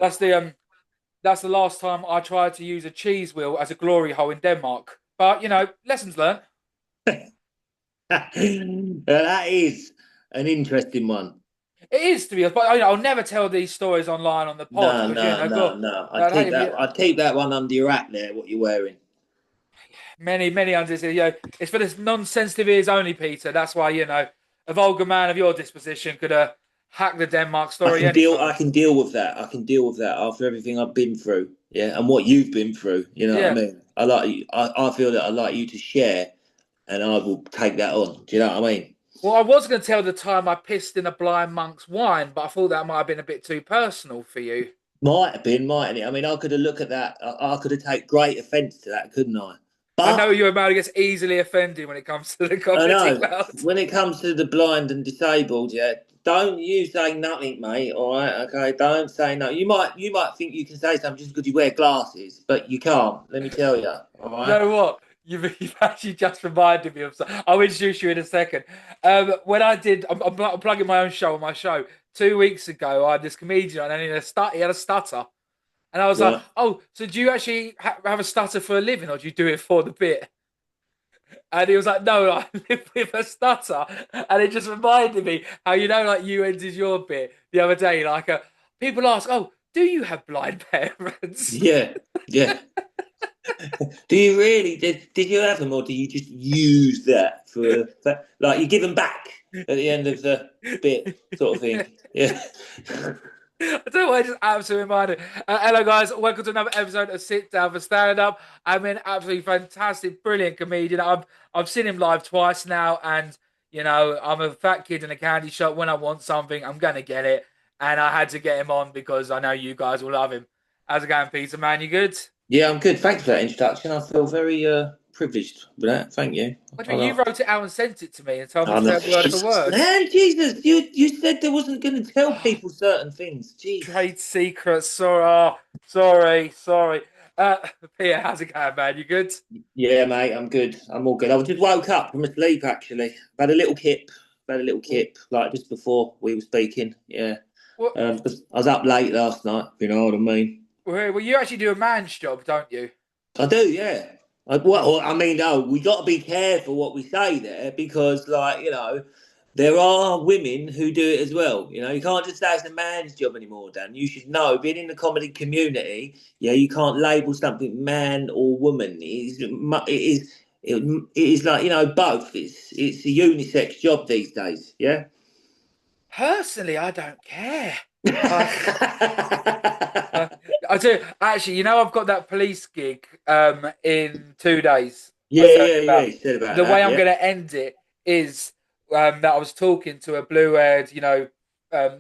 That's the last time I tried to use a cheese wheel as a glory hole in Denmark. But lessons learned. That is an interesting one. It is, to be honest, but I'll never tell these stories online on the pod No, because no, no, God, no. I'd I'd keep hate that. if I'd keep that one under your hat there. What you're wearing? many others. It's for this non-sensitive ears only, Peter. That's why a vulgar man of your disposition could hack the Denmark I story can deal. I anytime. can deal with that. I can deal with that after everything I've been through. Yeah, and what you've been through. You know what I Yeah. mean? I like. I feel that I like you to share, and I will take that on. Do you know what I mean? Well, I was going to tell the time I pissed in a blind monk's wine, but I thought that might have been a bit too personal for you. Might have been, mightn't it? I mean, I could have looked at that. I could have taken great offence to that, couldn't I? I know But you're a man who gets easily offended when it comes to the I comedy know cloud. when it comes to the blind and disabled, yeah, don't you say nothing, mate. All right, okay, don't say no. You might think you can say something just because you wear glasses, but you can't. Let me tell you. All You right. know what? You've actually just reminded me of something. I'll introduce you in a second. When I'm plugging my own show on my show. 2 weeks ago, I had this comedian and he had a stutter. And I was like, Right. oh, so do you actually have a stutter for a living or do you do it for the bit? And he was like, no, I live with a stutter. And it just reminded me how, like you ended your bit the other day. Like, people ask, oh, do you have blind parents? Yeah. Yeah. Do you really? Did you have them, or do you just use that for like you give them back at the end of the bit, sort of thing? Yeah. I don't know why I just absolutely reminded. Hello, guys. Welcome to another episode of Sit Down for Stand Up. I'm an absolutely fantastic, brilliant comedian. I've seen him live twice now, and I'm a fat kid in a candy shop. When I want something, I'm gonna get it, and I had to get him on because I know you guys will love him. How's it going, Peter? Man, you good? Yeah, I'm good. Thanks for that introduction. I feel very privileged with that. Thank you. What do I you mean? You like. wrote it out and sent it to me and told me Oh, to no. say it word for word. Man, Jesus, you said there wasn't going to tell people certain things. Jeez. Trade secrets. Sorry, sorry. Uh, Peter, how's it going, man? You good? Yeah, mate, I'm good. I'm all good. I just woke up from a sleep actually. I've had a little kip. I've had a little kip like just before we were speaking. Yeah. What? 'Cause I was up late last night. If you know what I mean. Well, you actually do a man's job, don't you? I do, yeah. Well, I mean, no, we got to be careful what we say there because, like, there are women who do it as well. You can't just say it's a man's job anymore, Dan. You should know, being in the comedy community, yeah, you can't label something man or woman. It is like both. It's a unisex job these days. Yeah. Personally, I don't care. I, I, I do actually. I've got that police gig in 2 days. I Yeah, tell yeah, you yeah. about. You said about The way that. I'm Yeah. going to end it is that I was talking to a blue-haired,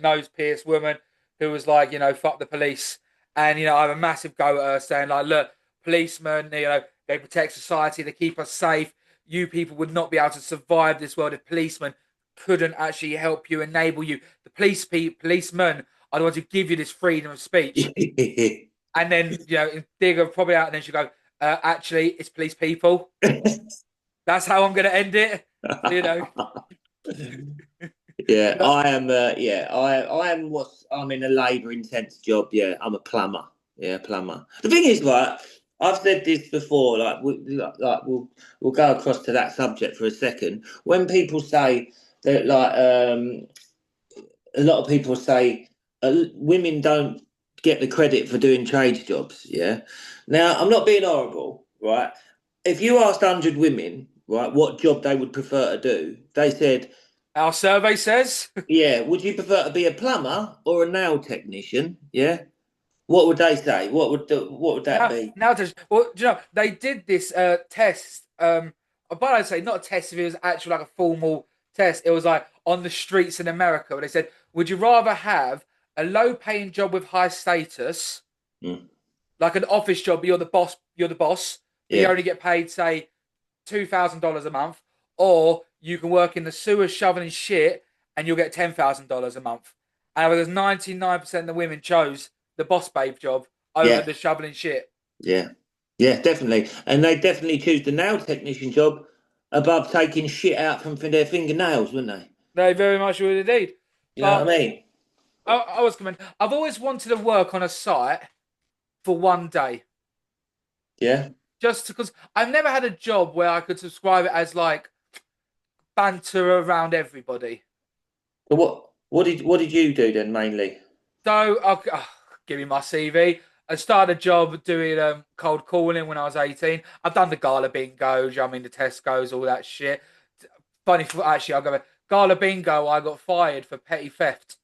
nose pierced woman who was like, fuck the police, and I have a massive go at her saying like, look, policemen, they protect society, they keep us safe. You people would not be able to survive this world if policemen couldn't actually help you, enable you. The policemen are the ones who give you this freedom of speech. And then, dig her probably out, and then she'll go, actually, it's police people. That's how I'm going to end it. So, Yeah, I am. Yeah, I am. I'm in a labour-intense job. Yeah, I'm a plumber. Yeah, plumber. The thing is, right? I've said this before. We'll go across to that subject for a second. When people say that, like, a lot of people say women don't get the credit for doing trade jobs. Yeah. Now, I'm not being horrible, right? If you asked 100 women, right, what job they would prefer to do, they said our survey says. yeah. Would you prefer to be a plumber or a nail technician? Yeah. What would they say? What would that be? Well, they did this test. But I'd say not a test if it was actually like a formal test. It was like on the streets in America where they said, would you rather have a low paying job with high status, Mm, like an office job, but you're the boss, but you yeah. only get paid, say, $2,000 a month, or you can work in the sewers shoveling shit and you'll get $10,000 a month. And there's 99% of the women chose the boss babe job over Yeah. the shoveling shit. Yeah. Yeah. Definitely. And they definitely choose the nail technician job above taking shit out from their fingernails, wouldn't they? They very much would indeed. You know But what I mean? I was coming. I've always wanted to work on a site for one day, Yeah. just because I've never had a job where I could describe it as like banter around everybody. So what did you do then mainly? So I'll give you my CV. I started a job doing cold calling when I was 18. I've done the gala bingos, I mean the Tesco's, all that shit. Funny, actually, I'll go back. Gala bingo. I got fired for petty theft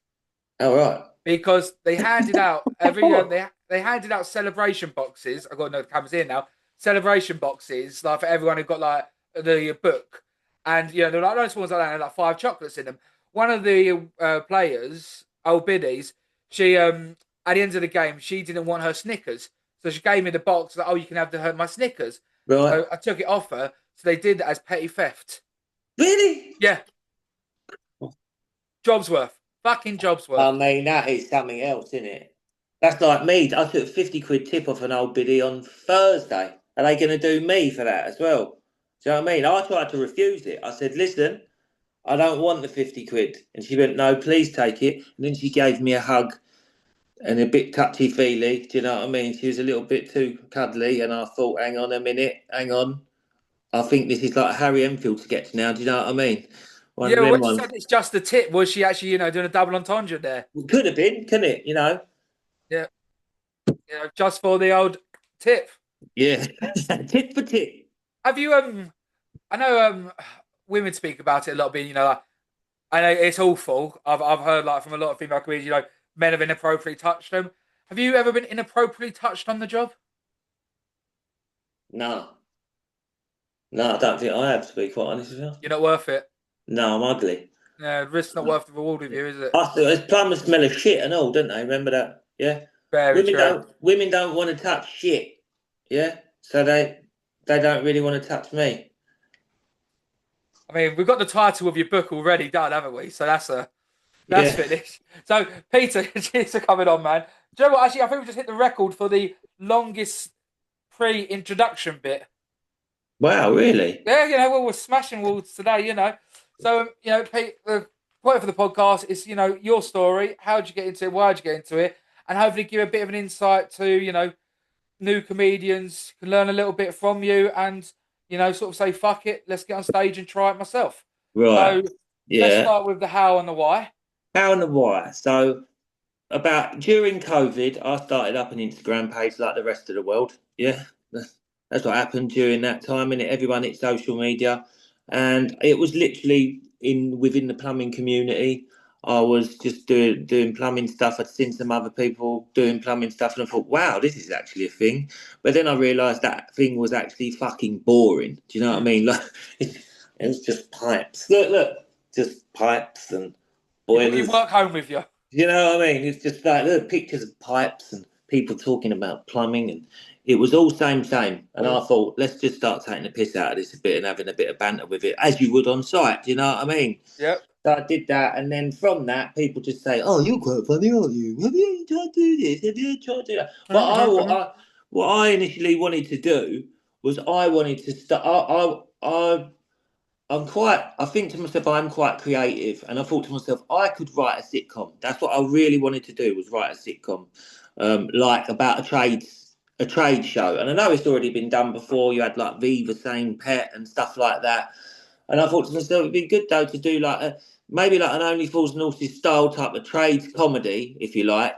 All right. because they handed out every Oh, they handed out celebration boxes. I got to know the cameras in now. Celebration boxes like for everyone who got like the book, and they're like those ones like that, had like five chocolates in them. One of the players, old biddies, she at the end of the game she didn't want her Snickers, so she gave me the box like, oh, you can have my Snickers. right. So I took it off her. So they did that as petty theft. Really? Yeah, job's worth, fucking job's I worth. mean, that is something else, isn't it? That's like me. I took 50 quid tip off an old biddy on Thursday. Are they going to do me for that as well? Do you know what I mean? I tried to refuse it. I said, listen, I don't want the 50 quid. And she went, no, please take it. And then she gave me a hug and a bit touchy feely. Do you know what I mean? She was a little bit too cuddly. And I thought, hang on a minute, hang on. I think this is like Harry Enfield sketch now. Do you know what I mean? One of Yeah, when them she ones. said it's just a tip, was she actually, doing a double entendre there? Could have been, couldn't it? Yeah, just for the old tip. Yeah. Tit for tit. Have you I know women speak about it a lot, being like, I know it's awful. I've heard like from a lot of female comedians, men have inappropriately touched them. Have you ever been inappropriately touched on the job? No. No, I don't think I have, to be quite honest with you. You're not worth it. No, I'm ugly. Yeah, risk's not worth the reward with you, is it? I thought it's plumbers smell of shit and all, don't they? Remember that? Yeah. Very Women true. don't women don't want to touch shit. Yeah. So they don't really want to touch me. I mean, we've got the title of your book already done, haven't we? So that's Yeah. finished. So Peter, cheers for coming on, man. Do you know what? Actually, I think we just hit the record for the longest pre-introduction bit. Wow, really? Yeah, we're smashing walls today, So, Pete, the point for the podcast is, your story. How'd you get into it? Why'd you get into it? And hopefully give a bit of an insight to, new comedians can learn a little bit from you and, sort of say, fuck it, let's get on stage and try it myself. Right. So let's Yeah. start with the how and the why. How and the why. So about during COVID, I started up an Instagram page like the rest of the world. Yeah, that's what happened during that time. And everyone hit social media, and it was literally in within the plumbing community. I was just doing plumbing stuff. I'd seen some other people doing plumbing stuff, and I thought, wow, this is actually a thing. But then I realised that thing was actually fucking boring. Do you know what I Mm. mean? Like it was just pipes. Look, just pipes and You boilers. work home with you. You know what I mean? It's just like the pictures of pipes and people talking about plumbing, and it was all same. And I thought, let's just start taking the piss out of this a bit and having a bit of banter with it, as you would on site. Do you know what I mean? Yep. So I did that, and then from that, people just say, "Oh, you're quite funny, aren't you? Have you tried to do this? Have you tried to do that?" But what I initially wanted to do was I wanted to start. I think to myself, I'm quite creative, and I thought to myself, I could write a sitcom. That's what I really wanted to do, was write a sitcom, like about a trade show. And I know it's already been done before. You had like Viva Sane Pet and stuff like that. And I thought to myself, it'd be good though to do like maybe like an Only Fools and Horses style type of trades comedy, if you like.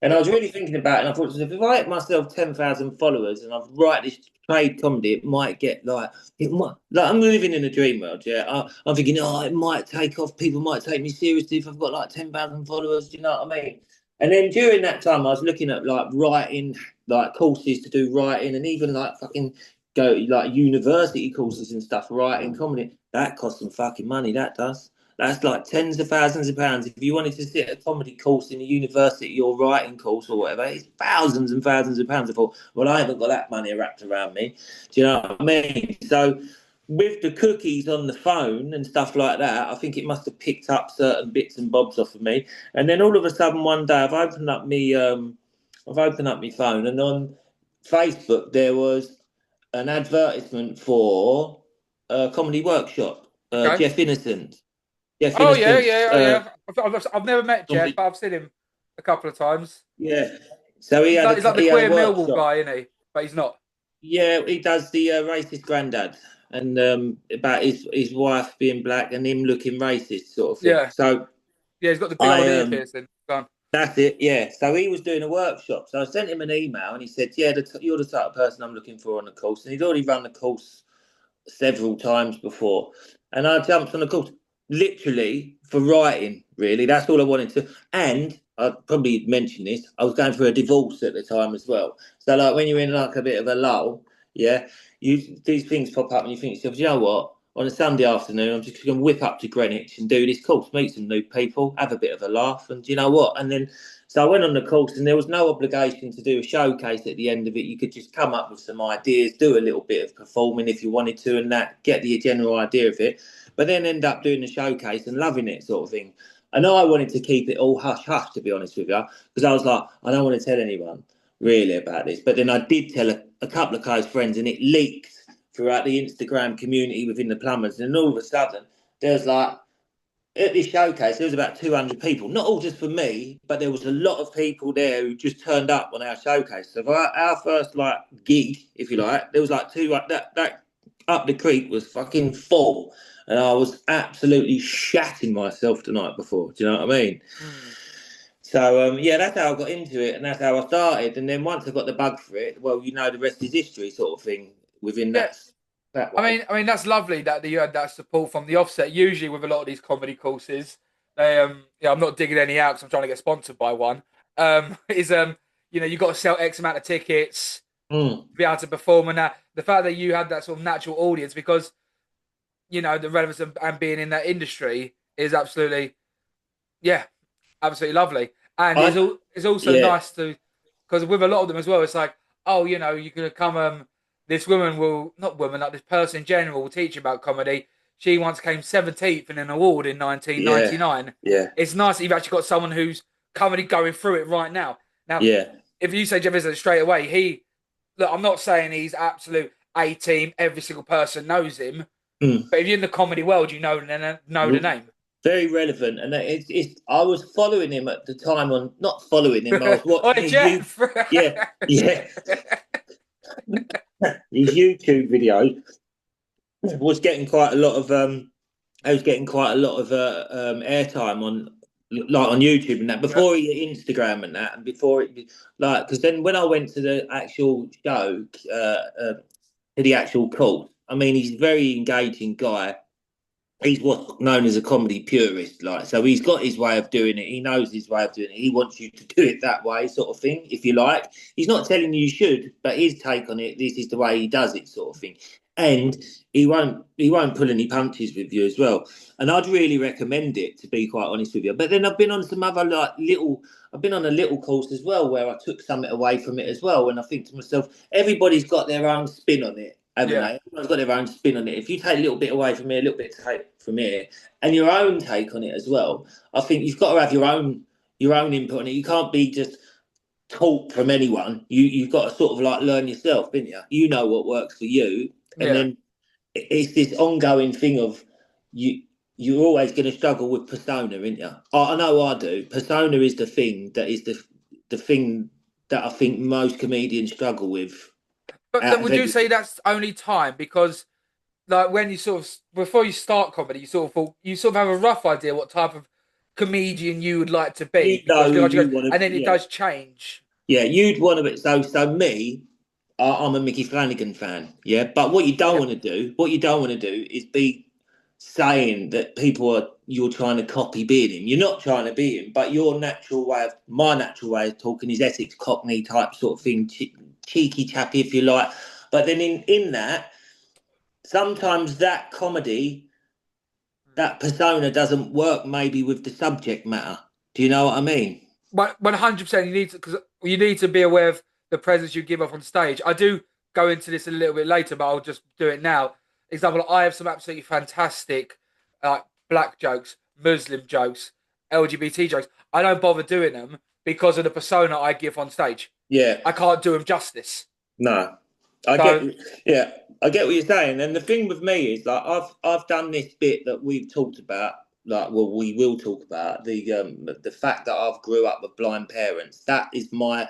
And I Yep. was really thinking about it, and I thought to myself, if I hit myself 10,000 followers and I write this trade comedy, it might get like, it might, like I'm living in a dream world, yeah. I'm thinking, oh, it might take off. People might take me seriously if I've got like 10,000 followers. Do you know what I mean? And then during that time, I was looking at like writing, like courses to do writing, and even like fucking go like university courses and stuff, writing comedy. That costs some fucking money. That does. That's like tens of thousands of pounds. If you wanted to sit a comedy course in a university or writing course or whatever, it's thousands and thousands of pounds. I thought, well, I haven't got that money wrapped around me. Do you know what I mean? So with the cookies on the phone and stuff like that, I think it must have picked up certain bits and bobs off of me. And then all of a sudden one day I've opened up my phone, and on Facebook there was an advertisement for a comedy workshop. Okay. Jeff Innocent. Jeff Oh yeah, Innocent's yeah, oh yeah. I've never met Jeff, comedy. but I've seen him. a couple of times. Yeah. So He's like the he had a queer Millwall workshop. guy, isn't he? But he's not. Yeah, he does the racist granddad and about his wife being black and him looking racist sort of thing. Yeah, So yeah. He's got the big old I ear piercing. Go on. that's it. Yeah. So he was doing a workshop. So I sent him an email and he said, "Yeah, you're the type of person I'm looking for on the course." And he'd already run the course several times before. And I jumped on the course literally for writing, really. That's all I wanted to. And I probably mentioned this, I was going through a divorce at the time as well. So, like, when you're in like a bit of a lull, yeah, these things pop up and you think to yourself, you know what? On a Sunday afternoon, I'm just going to whip up to Greenwich and do this course, meet some new people, have a bit of a laugh. And you know what? And then so I went on the course and there was no obligation to do a showcase at the end of it. You could just come up with some ideas, do a little bit of performing if you wanted to, and that get the general idea of it. But then end up doing the showcase and loving it, sort of thing. I know I wanted to keep it all hush hush, to be honest with you, because I was like, I don't want to tell anyone really about this. But then I did tell a couple of close friends, and it leaked throughout the Instagram community within the plumbers. And all of a sudden, there's like at this showcase, there was about 200 people, not all just for me, but there was a lot of people there who just turned up on our showcase. So for our first like gig, if you like, there was like two like that up the creek was fucking full, and I was absolutely shatting myself the night before. Do you know what I mean? Mm. So yeah, that's how I got into it, and that's how I started. And then once I got the bug for it, well, you know, the rest is history, sort of thing. Within Yeah, that way. I mean that's lovely that you had that support from the offset. Usually with a lot of these comedy courses, they yeah, I'm not digging any out because I'm trying to get sponsored by one. Is you know, you got to sell X amount of tickets Mm. to be able to perform, and that the fact that you had that sort of natural audience because you know the relevance and being in that industry is absolutely yeah, absolutely lovely. And I it's also yeah nice to because with a lot of them as well, it's like oh you know you can come this woman will not woman like this person in general will teach you about comedy. She once came 17th in an award in yeah 1999. yeah It's nice that you've actually got someone who's currently going through it right now. Now, yeah. if you say Jeff Izzard straight away, he look. I'm not saying he's absolute A team. Every single person knows him, Mm. but if you're in the comedy world, you know the name. Very relevant, and it's. I was following him at the time on not following him. I was watching Oi, his you. Jeff. Yeah, yeah. His YouTube video was getting quite a lot of I was getting quite a lot of airtime on like on YouTube and that Yeah, before he Instagram and that and before it like because then when I went to the actual show to the actual course, I mean he's a very engaging guy. He's what's known as a comedy purist, like so he's got his way of doing it. He knows his way of doing it. He wants you to do it that way, sort of thing, if you like. He's not telling you should, but his take on it, this is the way he does it, sort of thing. And he won't pull any punches with you as well. And I'd really recommend it, to be quite honest with you. But then I've been on some other I've been on a little course as well where I took something away from it as well. And I think to myself, everybody's got their own spin on it, haven't yeah, they? Everyone's got their own spin on it. If you take a little bit away from here, a little bit take from here, and your own take on it as well, I think you've got to have your own input on it. You can't be just taught from anyone. You've got to sort of like learn yourself, didn't you? You know what works for you, and yeah. then it's this ongoing thing of you. You're always going to struggle with persona, aren't you? I know I do. Persona is the thing that is the thing that I think most comedians struggle with But out then of would you say everything. that's only time because like when you sort of before you start comedy, you sort of have a rough idea what type of comedian you would like to You be know because who you you go, want and to, then it yeah. does change. Yeah, you'd want to be so me. I'm a Mickey Flanagan fan, yeah. But what you don't Yeah, want to do, what you don't want to do, is be saying that people are you're trying to copy being him. You're not trying to be him, but my natural way of talking is Essex Cockney type sort of thing, cheeky chappy if you like. But then in that, sometimes that comedy, that persona doesn't work maybe with the subject matter. Do you know what I mean? 100%. You need to because you need to be aware of the presence you give off on stage. I do go into this a little bit later, but I'll just do it now. Example: I have some absolutely fantastic black jokes, Muslim jokes, LGBT jokes. I don't bother doing them because of the persona I give on stage. Yeah. I can't do them justice. No, I get, So yeah, I get what you're saying. And the thing with me is like I've done this bit that we've talked about like, well, we will talk about the fact that I've grew up with blind parents. That is my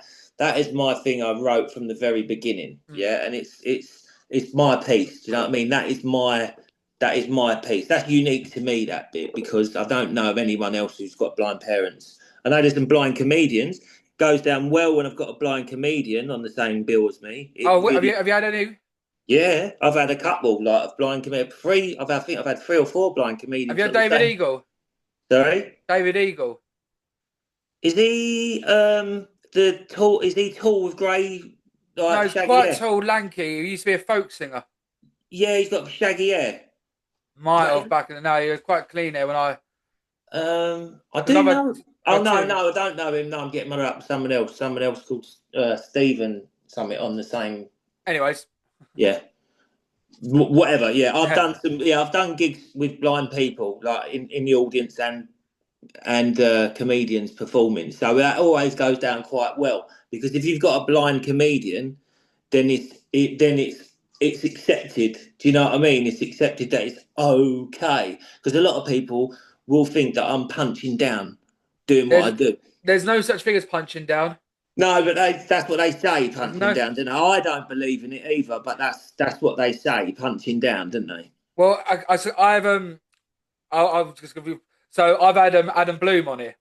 thing. I wrote from the very beginning. Mm. Yeah, and it's my piece. Do you know what I mean? That is my piece. That's unique to me, that bit, because I don't know of anyone else who's got blind parents. I know there's some blind comedians. Goes down well when I've got a blind comedian on the same bill as me. It Oh, really, have you had any? yeah. I've had a couple like of blind comedians. I think I've had 3 or 4 blind Have you comedians had on the David same. Eagle? Sorry, David Eagle. is he the tall? Is he tall with grey No, like he's shaggy quite hair? tall, lanky. He used to be a folk singer. Yeah, he's got shaggy hair. Is Might that have him? back in the no, he was quite clean there when I I because do know. I've Oh had no, two. no, I don't know him. No, I'm getting mixed up with someone else. Someone else called Stephen. Something on the same. Anyways, Yeah, whatever. Yeah, I've done some. Yeah, I've done gigs with blind people, like in the audience and comedians performing. So that always goes down quite well because if you've got a blind comedian, then it's accepted. Do you know what I mean? It's accepted that it's okay because a lot of people will think that I'm punching down, doing what there's I do. there's no such thing as punching down. No, but that's what they say, There's punching no. down. Don't they? I don't believe in it either, but that's what they say, punching down, don't they? Well, I've I'll just give you. So I've had Adam Bloom on here.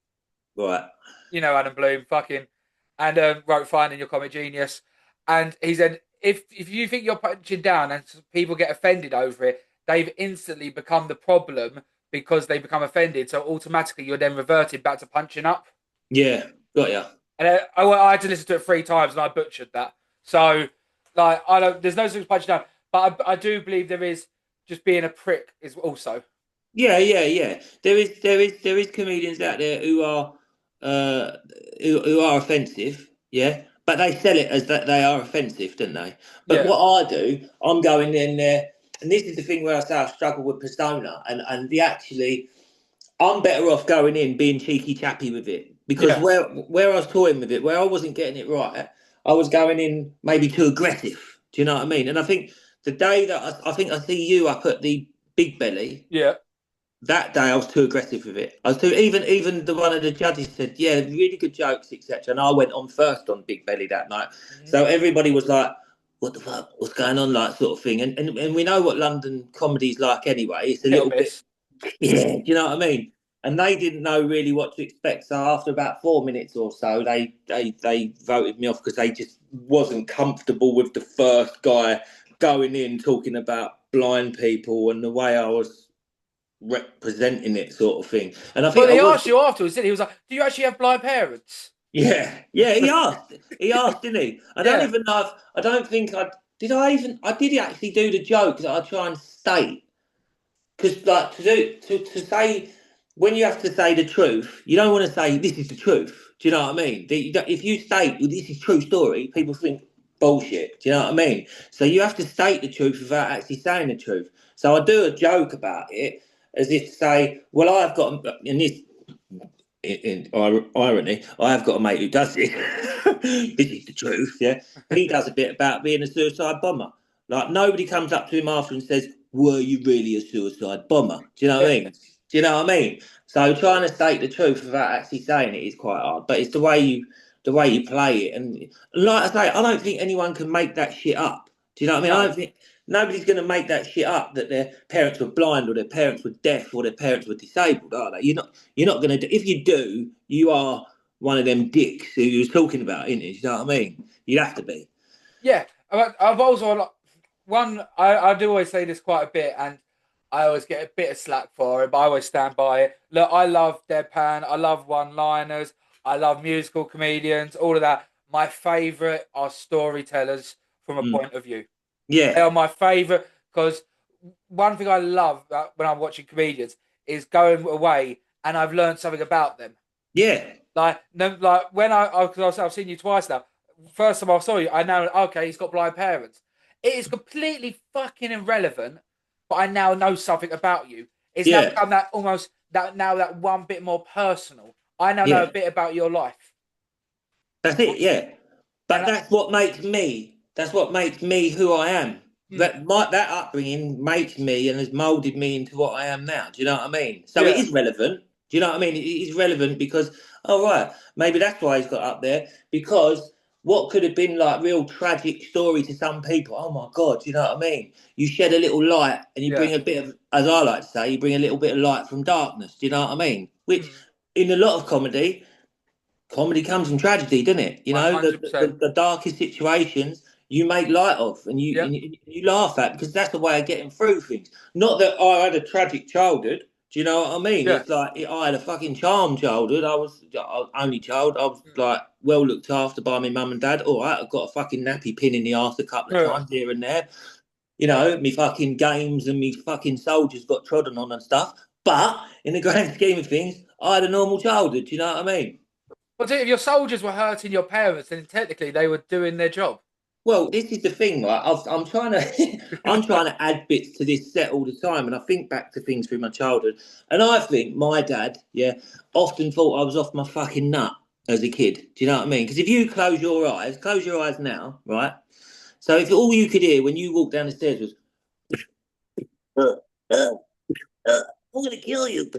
Right. You know Adam Bloom, fucking, and wrote Finding Your Comic Genius, and he said if you think you're punching down and people get offended over it, they've instantly become the problem because they become offended. So automatically you're then reverted back to punching up. Yeah, got ya. And I had to listen to it 3 times and I butchered that. So like I don't, there's no such punching down, but I do believe there is just being a prick is also. Yeah, yeah, yeah. There is comedians out there uh who are offensive, yeah, but they sell it as that they are offensive, don't they? But Yeah, what I do, I'm going in there, and this is the thing where I say I struggle with persona, and the actually, I'm better off going in being cheeky chappy with it because yeah, where I was toying with it, where I wasn't getting it right, I was going in maybe too aggressive. Do you know what I mean? And I think the day that I think I see you up at the Big Belly yeah. that day I was too aggressive with it. I was too even the one of the judges said, yeah, really good jokes, etc. And I went on first on Big Belly that night. Mm-hmm. So everybody was like, what the fuck? What's going on? Like sort of thing. And we know what London comedy's like anyway. It's a Hit or little bit miss. yeah, do you know what I mean? And they didn't know really what to expect. So after about 4 minutes or so, they voted me off because they just wasn't comfortable with the first guy going in talking about blind people and the way I was representing it sort of thing. And I think Well, I he was, asked you afterwards, didn't he? He was like, "Do you actually have blind parents?" yeah, yeah. He asked, didn't he? I don't Yeah, even know. I don't think I did. I did actually do the joke that I try and state because, like, to say when you have to say the truth, you don't want to say this is the truth. Do you know what I mean? If you state well, this is true story, people think bullshit. Do you know what I mean? So you have to state the truth without actually saying the truth. So I do a joke about it as if to say, well, I've got, and this in irony, I have got a mate who does it. This is the truth, yeah. He does a bit about being a suicide bomber. Like nobody comes up to him after and says, "Were you really a suicide bomber?" Do you know what I yeah, mean? Do you know what I mean? So trying to state the truth without actually saying it is quite hard. But it's the way you play it, and like I say, I don't think anyone can make that shit up. Do you know what I mean? I no, don't think nobody's going to make that shit up that their parents were blind or their parents were deaf or their parents were disabled, are they? You're not going to do. If you do, you are one of them dicks who you was talking about, isn't it? You know what I mean? You'd have to be. yeah. I've also like, one. I do always say this quite a bit, and I always get a bit of slack for it, but I always stand by it. Look, I love deadpan. I love one-liners. I love musical comedians. All of that. My favorite are storytellers from a Mm. point of view. They Yeah, are my favorite because one thing I love when I'm watching comedians is going away and I've learned something about them. yeah, Like, no, like when because I've seen you twice now. First time I saw you, I know okay, he's got blind parents. It is completely fucking irrelevant, but I now know something about you. It's now yeah. become that almost that one bit more personal. I now know a Yeah, bit about your life, that's it. Yeah, but and that's what makes me. That's what makes me who I am. Mm. that upbringing makes me and has molded me into what I am now. Do you know what I mean? So it Yeah. is relevant. Do you know what I mean? It is relevant because, oh right, maybe that's why he's got up there. Because what could have been like real tragic story to some people, oh my God, do you know what I mean? You shed a little light and you Yeah. bring a bit of, as I like to say, you bring a little bit of light from darkness. Do you know what I mean? Which Mm. in a lot of comedy comes from tragedy, doesn't it? You know, the, 100%. the darkest situations you make light of and you, Yep. and you laugh at because that's the way of getting through things. Not that I had a tragic childhood. Do you know what I mean? Yeah. It's like I had a fucking charmed childhood. I was only child. I was Mm. like well looked after by my mum and dad. All right, I've got a fucking nappy pin in the arse a couple of Yeah. times here and there. You know, me fucking games and me fucking soldiers got trodden on and stuff. But in the grand scheme of things, I had a normal childhood. Do you know what I mean? But if your soldiers were hurting your parents, then technically they were doing their job. Well, this is the thing, right? I'm trying to, I'm trying to add bits to this set all the time, and I think back to things through my childhood, and I think my dad, yeah, often thought I was off my fucking nut as a kid. Do you know what I mean? Because if you close your eyes now, right? So if all you could hear when you walked down the stairs was, uh, uh, I'm gonna kill you.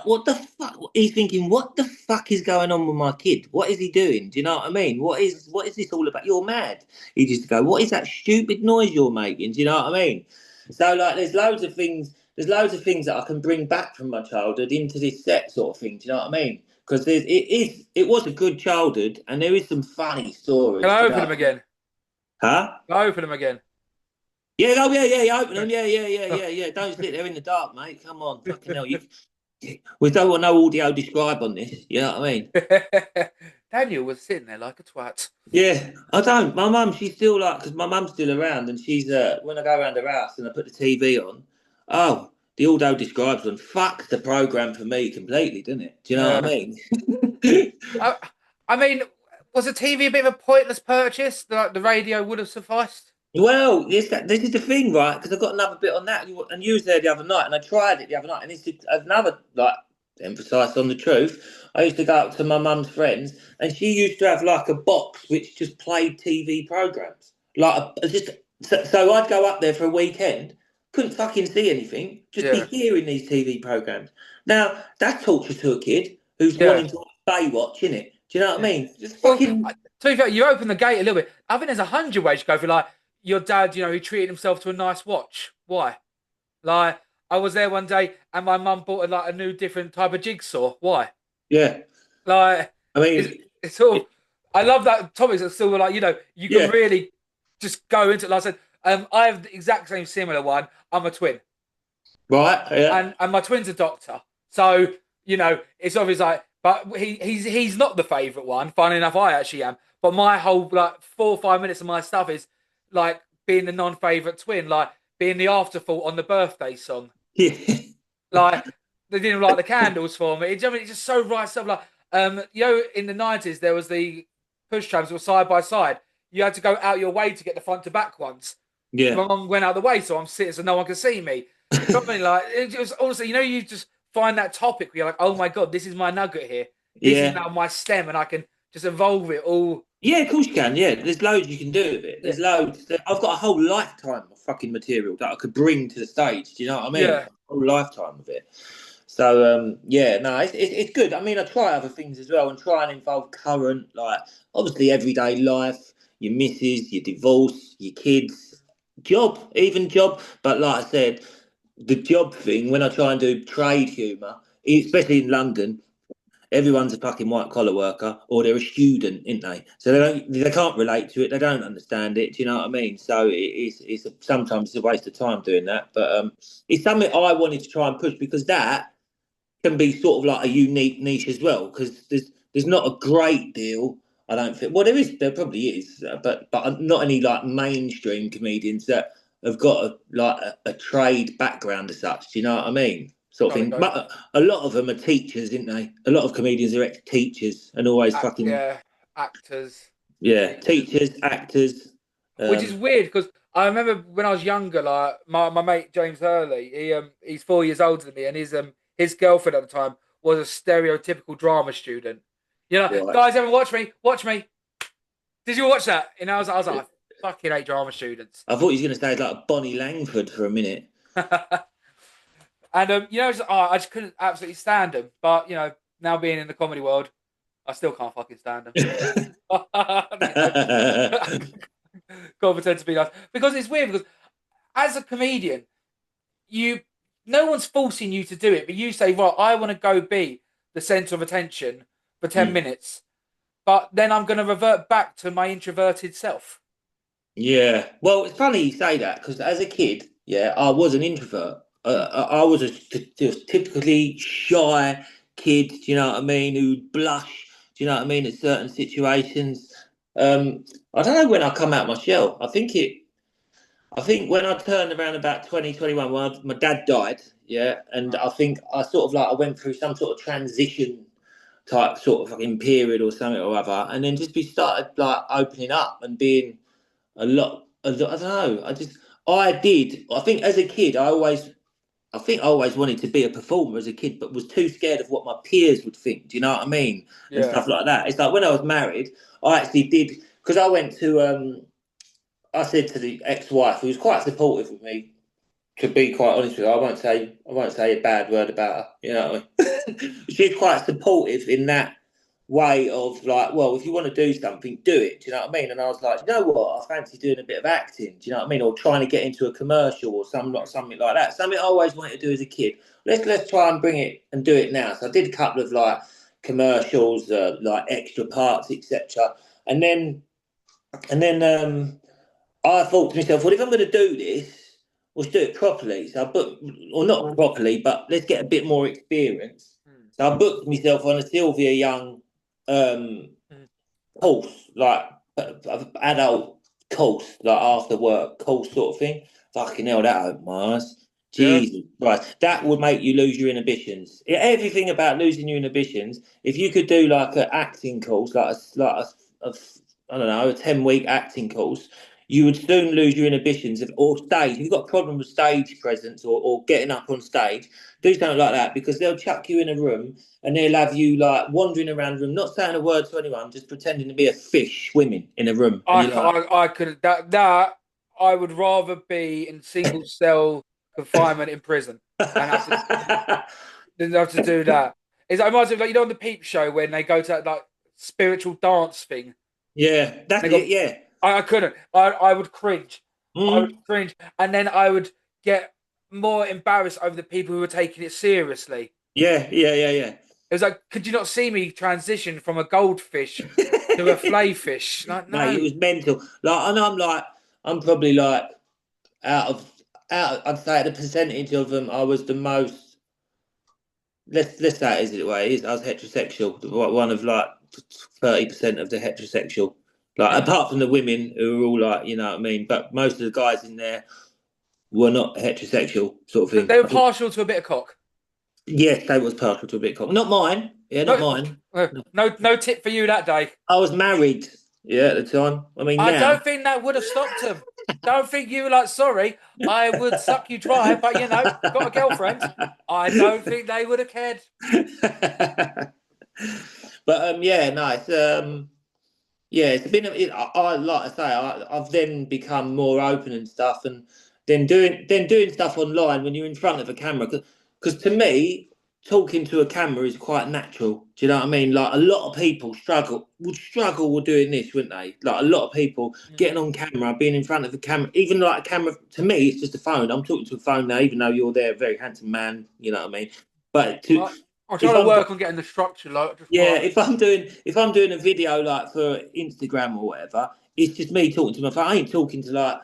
What the fuck? He's thinking, what the fuck is going on with my kid? What is he doing? Do you know what I mean? What is this all about? You're mad. He just go, what is that stupid noise you're making? Do you know what I mean? So like, there's loads of things. There's loads of things that I can bring back from my childhood into this set sort of thing. Do you know what I mean? Because it was a good childhood, and there is some funny Can stories. I Do you open know them what I mean? again? Huh? Can I open them again? Yeah, oh yeah, yeah, open them. Yeah, yeah, yeah, yeah, yeah. Don't sit there in the dark, mate. Come on, fucking hell. We don't want no audio describe on this. You know what I mean? Daniel was sitting there like a twat. Yeah, I don't. My mum, she's still like, because my mum's still around, and she's when I go around her house and I put the TV on, oh, the audio describes one fucks the program for me completely, doesn't it? Do you know what I Yeah. mean? I, I mean, was the TV a bit of a pointless purchase? Like the radio would have sufficed. Well, this is the thing, right? Because I got another bit on that, and you was there the other night, and I tried it the other night, and it's another like emphasise on the truth. I used to go up to my mum's friends, and she used to have like a box which just played TV programs. So I'd go up there for a weekend, couldn't fucking see anything, just be Yeah. hearing these TV programs. Now that's torture to a kid who's Yeah. wanting to watch Baywatch, innit? Do you know what I Yeah. mean? Just Well, fucking to be fair, you open the gate a little bit. I think there's 100 ways to go for like your dad. He treated himself to a nice watch. Why? Like I was there one day and my mum bought like a new different type of jigsaw. Why? yeah. Like I it's mean, it's sort of. it, I love that topics that still like you can yeah, really just go into it. Like I said, I have the exact same similar one. I'm a twin, right, yeah. and my twin's a doctor. So it's obvious like, but he's not the favourite one. Funny enough, I actually am. But my whole like 4 or 5 minutes of my stuff is like being the non-favourite twin, like being the afterthought on the birthday song. Yeah, Like they didn't light the candles for me. It's just so right stuff. Like in the 90s there was the push trams that were side by side. You had to go out your way to get the front to back ones. yeah, My mum went out of the way, so I'm sitting so no one can see me. Something like it was honestly, you just find that topic where you're like, oh my god, this is my nugget here. This is yeah, now my stem, and I can just evolve it all. yeah. Of course you can. Yeah, there's loads you can do with it. Yeah, There's loads. I've got a whole lifetime of fucking material that I could bring to the stage. Do you know what I mean? yeah, A whole lifetime of it. So yeah, no, it's good. I mean, I try other things as well and try and involve current, like obviously everyday life, your missus, your divorce, your kids, job, even job. But like I said, the job thing when I try and do trade humour, especially in London. Everyone's a fucking white collar worker or they're a student, isn't they? So they can't relate to it. They don't understand it. Do you know what I mean? So sometimes it's a waste of time doing that. But it's something I wanted to try and push because that can be sort of like a unique niche as well. Because there's not a great deal. I don't think. Well, there probably is, but not any like mainstream comedians that have got a trade background as such. Do you know what I mean? Sort of gotta thing. go. But a lot of them are teachers, didn't they? A lot of comedians are ex-teachers and always fucking Yeah, actors, yeah, teachers. teachers, actors. Which is Um, weird because I remember when I was younger, like my mate James Hurley, he's 4 years older than me, and his girlfriend at the time was a stereotypical drama student. right. Guys, haven't watched me. Watch me. Did you watch that? And I was like, fucking hate drama students. I thought he was going to say like Bonnie Langford for a minute. And I just couldn't absolutely stand him. But now being in the comedy world, I still can't fucking stand him. God pretend to be nice because it's weird because as a comedian, you no one's forcing you to do it, but you say, right, I want to go be the center of attention for 10 minutes, but then I'm going to revert back to my introverted self. Yeah. Well, it's funny you say that because as a kid, yeah, I was an introvert. I was a just typically shy kid. Do you know what I mean? Who'd blush. Do you know what I mean? At certain situations. I don't know when I come out my shell. I think when I turned around about 2021, when my dad died, yeah, and Right. I think I sort of like I went through some sort of transition type sort of fucking period or something or other, and then just be started like opening up and being a lot. I don't know. I did. I think as a kid, I think I always wanted to be a performer as a kid, but was too scared of what my peers would think. Do you know what I mean? And Yeah. stuff like that. It's like when I was married, I actually did because I went to. I said to the ex-wife, who was quite supportive of me, to be quite honest with you, I won't say a bad word about her. You know what I mean? She's quite supportive in that way of like, well, if you want to do something, do it. Do you know what I mean? And I was like, you know what? I fancy doing a bit of acting. Do you know what I mean? Or trying to get into a commercial or something like that. Something I always wanted to do as a kid. Let's try and bring it and do it now. So I did a couple of like commercials, like extra parts, etc. And then I thought to myself, well, if I'm going to do this, let's do it properly. So I booked, or not properly, but let's get a bit more experience. Mm. So I booked myself on a Sylvia Young um, Mm. course, like adult course, like after work course sort of thing. Fucking hell, that opened my eyes. Yeah. Jesus Christ, that would make you lose your inhibitions. Yeah, everything about losing your inhibitions. If you could do like an acting course, a I don't know, a 10-week acting course, you would soon lose your inhibitions or stage. If you've got a problem with stage presence or getting up on stage, do something like that because they'll chuck you in a room and they'll have you like wandering around the room, not saying a word to anyone, just pretending to be a fish swimming in a room. And I, you're like, I couldn't that I would rather be in single cell confinement in prison and have to than have to do that. It's like, I might have like on the Peep Show when they go to that like spiritual dance thing. yeah, that's They it, go, yeah. I couldn't. I would cringe. I would Mm, cringe, and then I would get more embarrassed over the people who were taking it seriously. yeah, yeah, yeah, It was like, could you not see me transition from a goldfish to a yeah. flayfish? Like, Mate, it no. was mental. I'm probably like out of I'd say the percentage of them, I was the most. Let's say it is the way it is. I was heterosexual, one of like 30% of the heterosexual. Like apart from the women who were all like, you know what I mean. But most of the guys in there were not heterosexual, sort of thing. They were I think partial to a bit of cock. yes, they was partial to a bit of cock. Not mine. Yeah, not No, mine. No. no tip for you that day. I was married. Yeah, at the time. I mean, I now. don't think that would have stopped him. Don't think you were like, sorry, I would suck you dry, but got a girlfriend. I don't think they would have cared. But yeah, nice. Yeah, it's been. I like I say, I've then become more open and stuff, and then doing stuff online when you're in front of a camera. Because to me, talking to a camera is quite natural. Do you know what I mean? Like a lot of people would struggle with doing this, wouldn't they? Like a lot of people getting on camera, being in front of a camera, even like a camera. To me, it's just a phone. I'm talking to a phone now, even though you're there, a very handsome man. You know what I mean? But I'm if trying to I'm work on getting the structure like just yeah, right. if I'm doing a video like for Instagram or whatever, it's just me talking to my phone. I ain't talking to like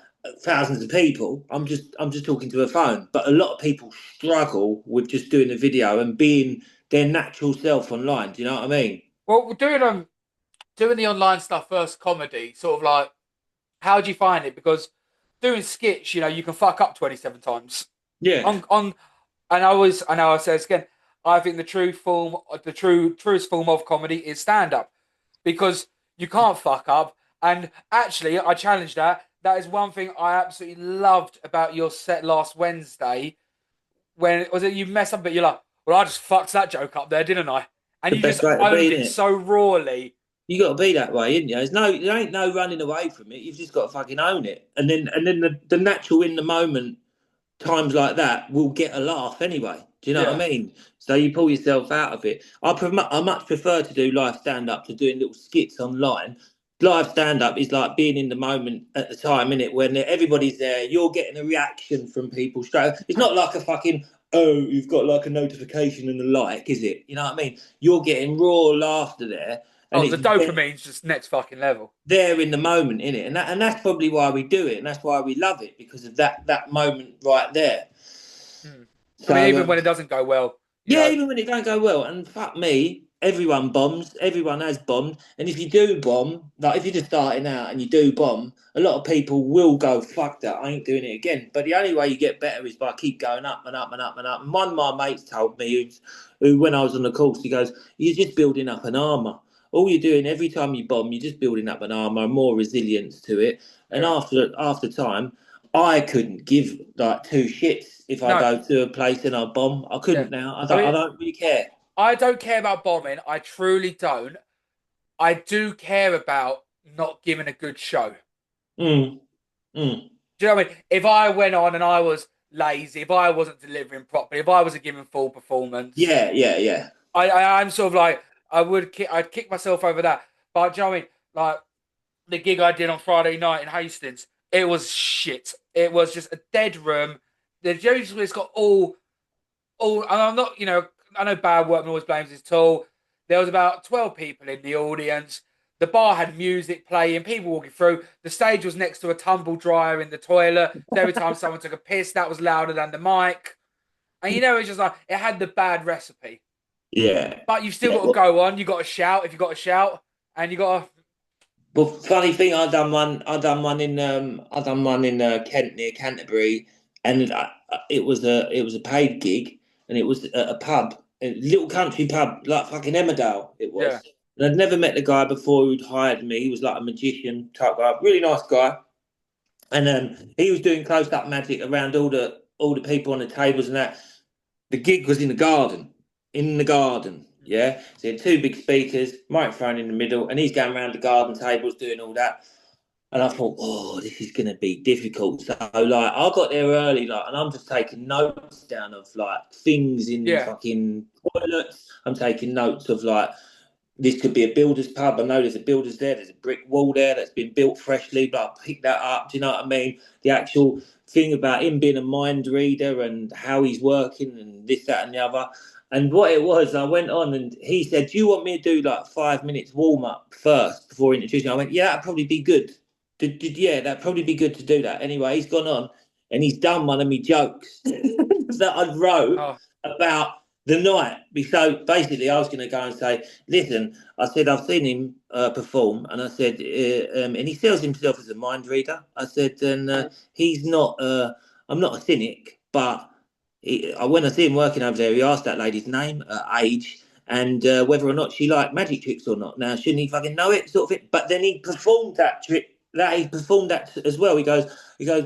thousands of people. I'm just talking to a phone. But a lot of people struggle with just doing a video and being their natural self online. Do you know what I mean? Well, we're doing the online stuff first comedy, sort of like how do you find it? Because doing skits, you can fuck up 27 times. Yeah. On and I know I say this again, I think truest form of comedy is stand up. Because you can't fuck up. And actually I challenge that. That is one thing I absolutely loved about your set last Wednesday. When was it you mess up but you're like, well, I just fucked that joke up there, didn't I? And The you just best way to owned be, it innit? so rawly. You got to be that way, isn't you? There ain't no running away from it. You've just got to fucking own it. And then the natural in the moment times like that will get a laugh anyway. Do you know what Yeah. I mean? So you pull yourself out of it. I much prefer to do live stand up to doing little skits online. Live stand up is like being in the moment at the time, innit? When everybody's there, you're getting a reaction from people straight. It's not like a fucking, oh, you've got like a notification and a like, is it? You know what I mean? You're getting raw laughter there, and Oh, it's the dopamine's just next fucking level. there in the moment, in it, and that's probably why we do it, and that's why we love it because of that moment right there. Mm. I mean, So even when it doesn't go well, you yeah, know. even when it don't go well, and fuck me, everyone bombs, everyone has bombed, and if you do bomb, like if you're just starting out and you do bomb, a lot of people will go fuck that, I ain't doing it again. But the only way you get better is by keep going up and up and up and up. And one of my mates told me, who when I was on the course, he goes, "You're just building up an armor. All you're doing every time you bomb, you're just building up an armor, more resilience to it." And Yeah. after time, I couldn't give like two shits if I No. go to a place and I bomb. I Yeah. couldn't now. I I mean, don't really care. I don't care about bombing. I truly don't. I do care about not giving a good show. Mm, mm. Do you know what I mean? If I went on and I was lazy, if I wasn't delivering properly, if I wasn't giving full performance, Yeah, yeah, yeah. I'm sort of like I'd kick myself over that. But do you know what I mean? Like the gig I did on Friday night in Hastings, it was shit. It was just a dead room. The usually it's got all, and I'm not, I know bad workman always blames his tool. There was about 12 people in the audience. The bar had music playing, people walking through. The stage was next to a tumble dryer in the toilet. So every time someone took a piss, that was louder than the mic. And it's just like it had the bad recipe. Yeah. But you've still Yeah. got to go on. You got to shout if you got to shout, and you got to. But funny thing, I done one in Kent near Canterbury, and it was a paid gig, and it was at a pub, a little country pub, like fucking Emmerdale. It Yeah, was. And I'd never met the guy before who'd hired me. He was like a magician type guy, really nice guy. And he was doing close up magic around all the people on the tables and that. The gig was in the garden. In the garden, yeah. So he had two big speakers, microphone in the middle, and he's going around the garden tables doing all that. And I thought, oh, this is going to be difficult. So, like, I got there early, like, and I'm just taking notes down of like things in yeah, fucking toilets. I'm taking notes of like this could be a builder's pub. I know there's a builder's there. There's a brick wall there that's been built freshly, but I pick that up. Do you know what I mean? The actual thing about him being a mind reader and how he's working and this, that, and the other. And what it was, I went on and he said, "Do you want me to do like 5 minutes warm up first before introducing?" I went, "Yeah, that'd probably be good. Yeah, that'd probably be good to do that." Anyway, he's gone on and he's done one of me jokes that I wrote oh, about the night. So basically, I was going to go and say, "Listen," I said, "I've seen him perform," and I said, and he sells himself as a mind reader. I said, and he's not. I'm not a cynic, but when I see him working over there, he asked that lady's name, age, and whether or not she liked magic tricks or not. Now, shouldn't he fucking know it, sort of thing? But then he performed that trick. That he performed that as well. He goes,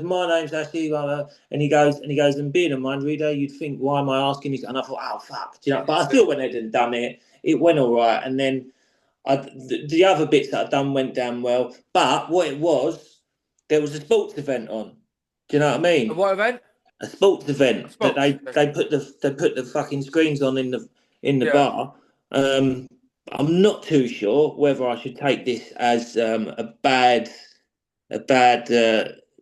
"My name's Ashley," and he goes, "And being a mind reader, you'd think, why am I asking this?" And I thought, "Oh fuck," do you know. But I still went ahead and done it. It went all right, and then the other bits that I done went down well. But what it was, there was a sports event on. Do you know what I mean? what event? A sports I event that suppose. Okay. they put the fucking screens on in the Yeah. bar. Um, I'm not too sure whether I should take this as a bad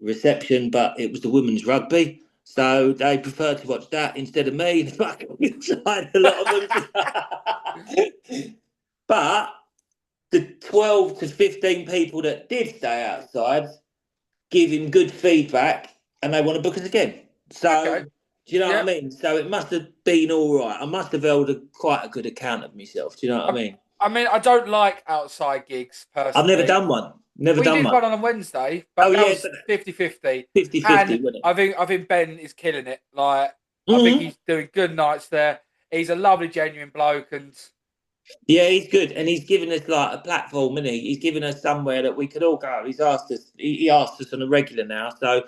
reception, but it was the women's rugby. So they preferred to watch that instead of me. Fucking inside a lot of them. But the 12 to 15 people that did stay outside give him good feedback and they want to book us again. Okay. So, do you know what I Yeah. mean? So it must have been all right. I must have held quite a good account of myself. Do you know what I I, mean? I mean, I don't like outside gigs I've never personally. done one. Never We done did one. one on a Wednesday, Oh, but that yeah, was but 50-50. 50-50, And wasn't I think Ben is killing it. Like I think it? he's doing good nights there. He's a lovely, genuine bloke, and Yeah, he's good, and he's given us like a platform, is he? He's given us somewhere that we could all go. He's asked us. He asked us on a regular now, so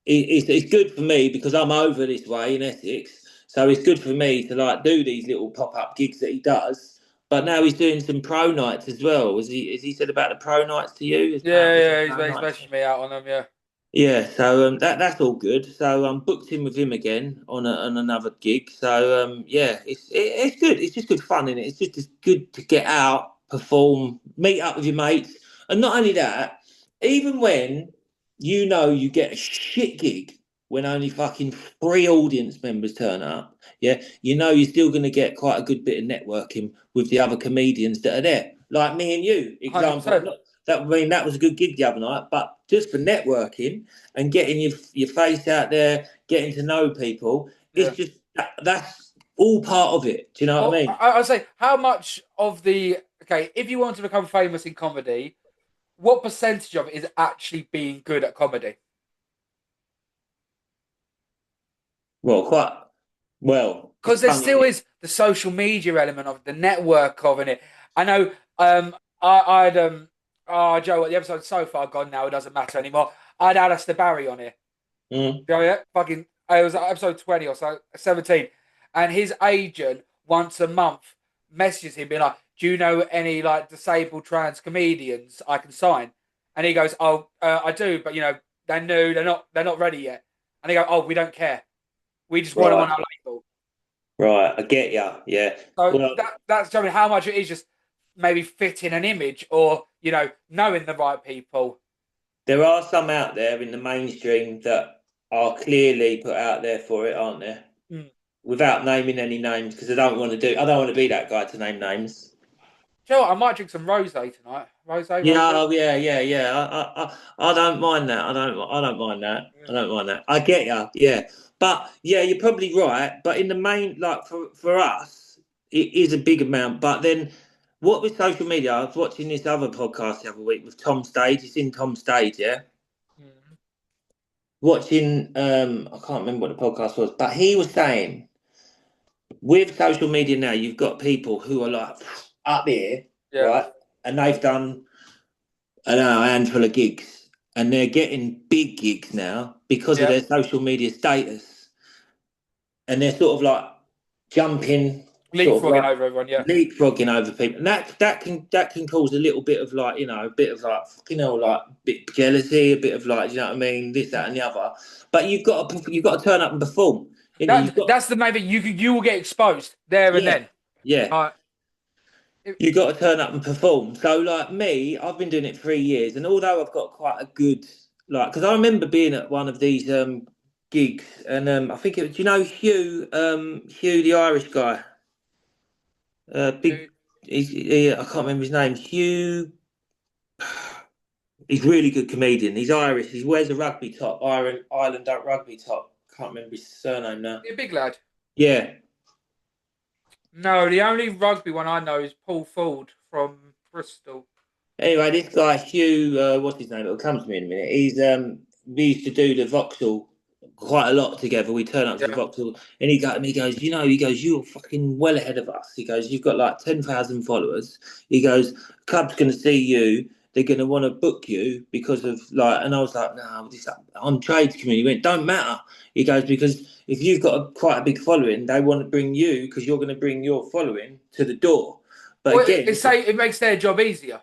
it's good for me because I'm over this way in Essex. So it's good for me to like do these little pop up gigs that he does. But now he's doing some pro nights as well. Has he said about the pro nights to you? Yeah, Apparently some yeah, pro he's nights. messaged me out on them. Yeah, Yeah, so that's all good. So I'm booked in with him again on another gig. So yeah, it's good. It's just good fun, is it? It's good to get out, perform, meet up with your mates, and not only that, even when you know you get a shit gig when only fucking three audience members turn up, yeah, you know you're still going to get quite a good bit of networking with the other comedians that are there, like me and you. Example, 100%. that I mean that was a good gig the other night, but just for networking and getting your face out there, getting to know people, Yeah. it's just that's all part of it. Do you know what I Well, mean? I'd say how much of the okay, if you want to become famous in comedy, what percentage of it is actually being good at comedy? Well, quite well. It's Because there funny, isn't still it? is the social media element of it, the network of it. I know. I'd oh Joe, the episode's so far gone now, it doesn't matter anymore. I had Alistair Barry on here. Mm. You know, yeah, fucking. It was episode 20 or so, 17, and his agent once a month messages him being like, "Do you know any like disabled trans comedians I can sign?" And he goes, "Oh, I do, but you know they're new, they're not ready yet." And they go, "Oh, we don't care. We just want them on Right, our label." right. I get ya. Yeah. So Well, that's showing how much it is just maybe fitting an image or knowing the right people. there are some out there in the mainstream that are clearly put out there for it, aren't there? Mm. Without naming any names, because I don't want to do. I don't want to be that guy to name names. Do you know what? I might drink some rosé tonight. Yeah, Rosé. oh, yeah, yeah, yeah. I don't mind that. I don't mind that. I Mm. don't mind that. I get you. Yeah, but yeah, you're probably right. But in the main, like for us, it is a big amount. But then, what with social media? I was watching this other podcast the other week with Tom Stage. It's in Tom Stage, yeah. Mm. Watching, I can't remember what the podcast was, but he was saying with social media now, you've got people who are like up here, Yeah, right, and they've done I don't know, a handful of gigs, and they're getting big gigs now because of yeah. their social media status, and they're sort of like jumping, sort of Leapfrogging like over everyone. Yeah. leapfrogging over people, and that can cause a little bit of like a bit of like like a bit jealousy, a bit of like you know what I mean, this that and the other. But you've got to turn up and perform. You know, you've got That's the main thing. You will get exposed there and yeah, then. yeah. Uh, it, You got to turn up and perform. So, like me, I've been doing it 3 years, and although I've got quite a good because I remember being at one of these gigs, and I think it was, you know, Hugh, the Irish guy, big, I can't remember his name. Hugh, he's a really good comedian. He's Irish. He wears a rugby top, Ireland rugby top. Can't remember his surname now. a big lad. Yeah. No, the only rugby one I know is Paul Ford from Bristol. Anyway, this guy Hugh, what's his name? It'll come to me in a minute. We used to do the Vauxhall quite a lot together. We turn up to the Yeah. Vauxhall, and he goes, you're fucking well ahead of us. He goes, you've got like 10,000 followers. He goes, club's going to see you. They're going to want to book you because of like, and I was like, no, I'm trades community. He went, don't matter. He goes, because if you've got quite a big following, they want to bring you because you're going to bring your following to the door. But Well, again, it makes their job easier.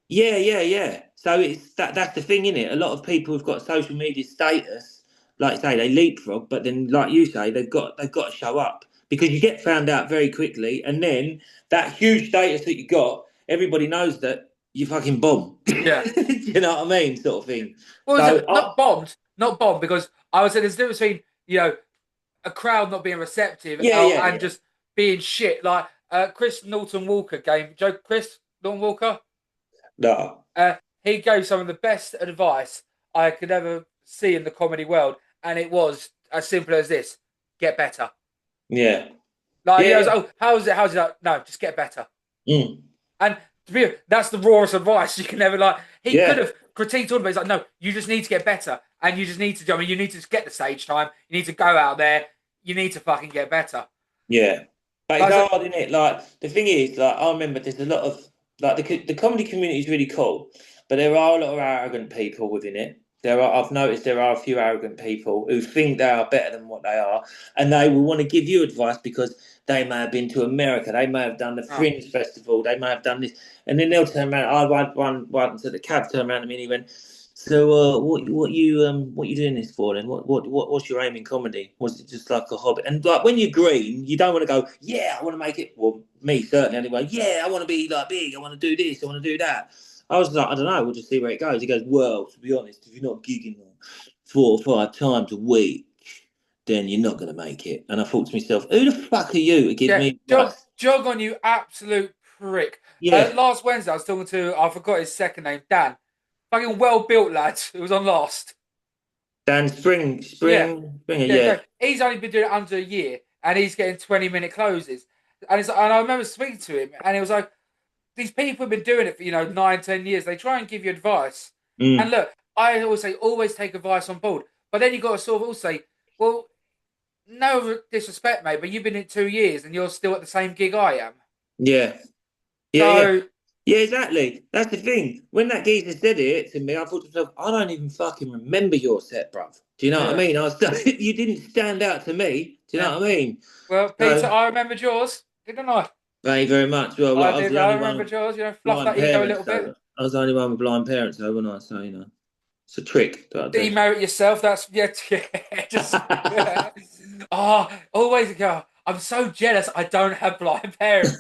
yeah, yeah, yeah. So it's that's the thing, in it. A lot of people who've got social media status, like say they leapfrog, but then like you say, they've got to show up because you get found out very quickly, and then that huge status that you got, everybody knows that you fucking bomb. Yeah. You know what I mean, sort of thing. Well, is So it not bombed, because I would say there's a difference between a crowd not being receptive yeah, yeah, and yeah. just being shit. Like Chris Norton Walker game, Joe Chris Norton Walker. No, Uh, he gave some of the best advice I could ever see in the comedy world, and it was as simple as this: get better. yeah, Like, yeah, I was yeah. like, oh, how's it? How's it? Like, no, just get better. Mm. And to be that's the rawest advice you can ever like. He could Yeah, have critiqued all of it. He's like, no, you just need to get better, and you just need to. I mean, you need to just get the stage time. You need to go out there. You need to fucking get better. yeah. But it's Like, hard, isn't it? Like the thing is, like I remember there's a lot of like the comedy community is really cool, but there are a lot of arrogant people within it. I've noticed there are a few arrogant people who think they are better than what they are, and they will want to give you advice because They may have been to America. They may have done the Oh, Fringe Festival. They may have done this. And then they'll turn around. I had one so the cab turned around to me and he went, so what you doing this for then? What's your aim in comedy? Was it just like a hobby? And like when you're green, you don't want to go, yeah, I want to make it. Well, me certainly anyway. Yeah, I want to be like big. I want to do this. I want to do that. I was like, I don't know. We'll just see where it goes. He goes, well, to be honest, if you're not gigging 4 or 5 times a week, then you're not going to make it. And I thought to myself, who the fuck are you to give yeah, me jog, advice? jog on, you absolute prick. Yeah, Last Wednesday, I was talking to, I forgot his second name, Dan. Fucking well built lad who was on Lost. Dan Yeah, Springer, yeah, yeah. no, he's only been doing it under a year and he's getting 20-minute closes. And I remember speaking to him and he was like, these people have been doing it for, 9, 10 years. They try and give you advice. And Mm, look, I always say, always take advice on board. But then you got to sort of also say, well, no disrespect, mate, but you've been in 2 years and you're still at the same gig I am. yeah, yeah. So, Yeah, exactly. That's the thing. When that geezer said it to me, I thought to myself, I don't even fucking remember your set, bruv. Do you know what I yeah, mean? You didn't stand out to me. Do you know yeah. what I mean? Well, Peter, So, I remembered yours, didn't I? thank you very much. Well, look, I I was did. the I only one remembered with yours. Fluff blind that ego a parents, little bit. though. I was the only one with blind parents, though, wasn't I? So, it's a trick that I do. Demerit yourself. That's yeah. Just yeah. Oh, always go. I'm so jealous. I don't have blind parents.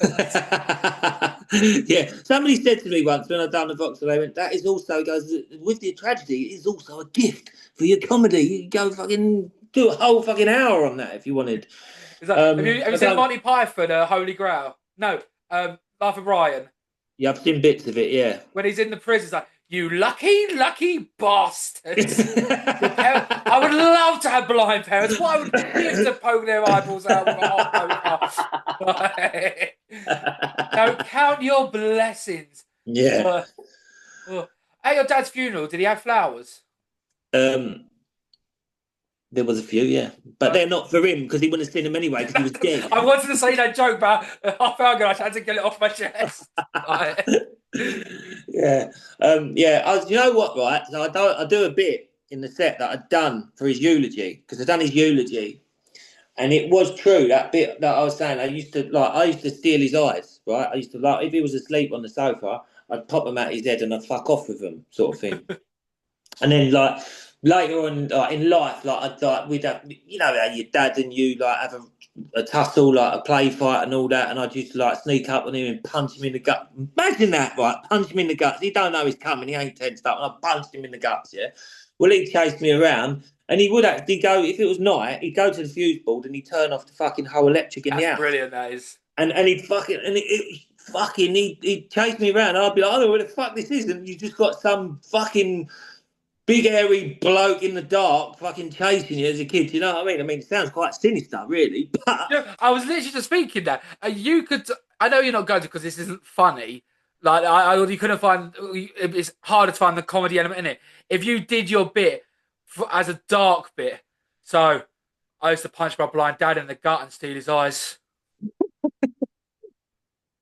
Yeah, somebody said to me once when I done the Vauxhall, they went, that is also, goes, with your tragedy, it is also a gift for your comedy. You can go fucking do a whole fucking hour on that if you wanted. Is that, have you I seen don't, Monty Python, Holy Grail? No, Life of Brian. yeah, I've seen bits of it, yeah. When he's in the prison, it's like, you lucky, lucky bastards. Your parents, I would love to have blind parents. What I would give to poke their eyeballs out with a hot poker. No, count your blessings. Yeah. Uh, uh. At your dad's funeral, did he have flowers? Um, there was a few, yeah. But Uh, they're not for him because he wouldn't have seen them anyway because he was dead. I wanted to say that joke, but half hour ago I had to get it off my chest. Yeah. Yeah. You know what, right? So I do a bit in the set that I'd done for his eulogy because I'd done his eulogy. And it was true, that bit that I was saying. I used to steal his eyes, right? I used to like if he was asleep on the sofa, I'd pop them out his head and I'd fuck off with them, sort of thing. And then like later on in life, like I'd like we'd have how your dad and you like have a tussle, like a play fight and all that, and I'd used to like sneak up on him and punch him in the gut. Imagine that, right? Punch him in the guts. He don't know he's coming, he ain't tensed up, and I punched him in the guts, yeah. Well, he'd chase me around and he would actually go, if it was night, he'd go to the fuse board and he'd turn off the fucking whole electric in the That's house. brilliant, that is. And he'd fucking, and he'd chase me around. I'd be like, I don't know where the fuck this is. And you just got some fucking big hairy bloke in the dark fucking chasing you as a kid. You know what I mean? I mean, it sounds quite sinister, really. But I was literally just thinking that you could. I know you're not going to because this isn't funny. Like you couldn't find. It's harder to find the comedy element in it. If you did your bit as a dark bit, so I used to punch my blind dad in the gut and steal his eyes.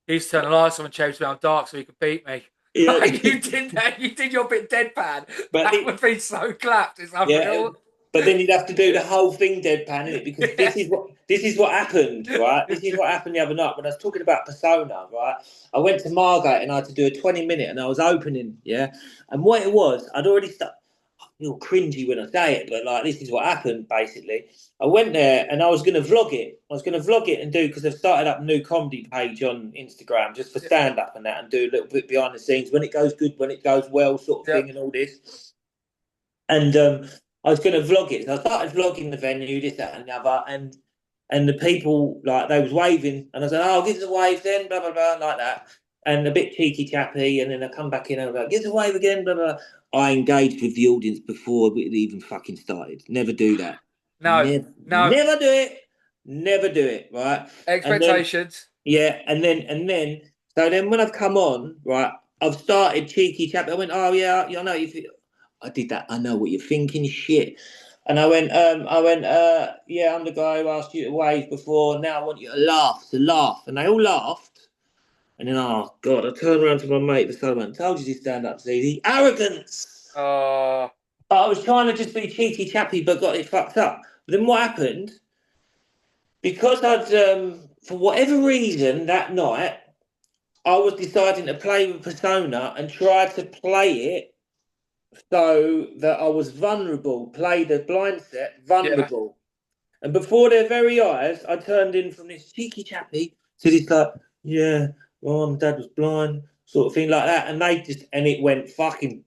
He used to turn the lights on and chase me on dark so he could beat me. yeah, Like you did that. You did your bit deadpan. but That would be so clapped. It's yeah, unreal. but then you'd have to do the whole thing deadpan in it because Yeah. this is what happened, right? This is what happened the other night when I was talking about persona, right? I went to Margate and I had to do a 20-minute and I was opening, yeah. And what it was, I'd already started. I feel cringy when I say it, but like this is what happened basically. I went there and I was going to vlog it. I was going to vlog it and do because I've started up a new comedy page on Instagram just for stand up and that and do a little bit behind the scenes when it goes good, when it goes well, sort of Yep. thing, and all this. And I was going to vlog it. So I started vlogging the venue, this, that, and the other, and the people like they was waving, and I said, "Oh, give us a wave then," blah blah blah, like that, and a bit cheeky chappy, and then I come back in and I'm like, "Give us a wave again," blah blah. I engaged with the audience before it even fucking started. Never do that. No. No Never do it. Never do it. Right. And then expectations. yeah, so then when I've come on, right, I've started cheeky chappy. I went, "Oh yeah, I know if I did that. I know what you're thinking, shit." And yeah, I'm the guy who asked you to wave before. Now I want you to laugh, and they all laughed. And then, oh god, I turned around to my mate, the soul man, told you to stand up, see the arrogance. Oh. I was trying to just be cheeky chappy, but got it fucked up. But then what happened? Because I'd for whatever reason that night, I was deciding to play with persona and try to play it so that I was vulnerable, play the blind set Yeah. vulnerable. And before their very eyes, I turned in from this cheeky chappy to this like, yeah, well, my dad was blind, sort of thing like that. And they just, and it went fucking,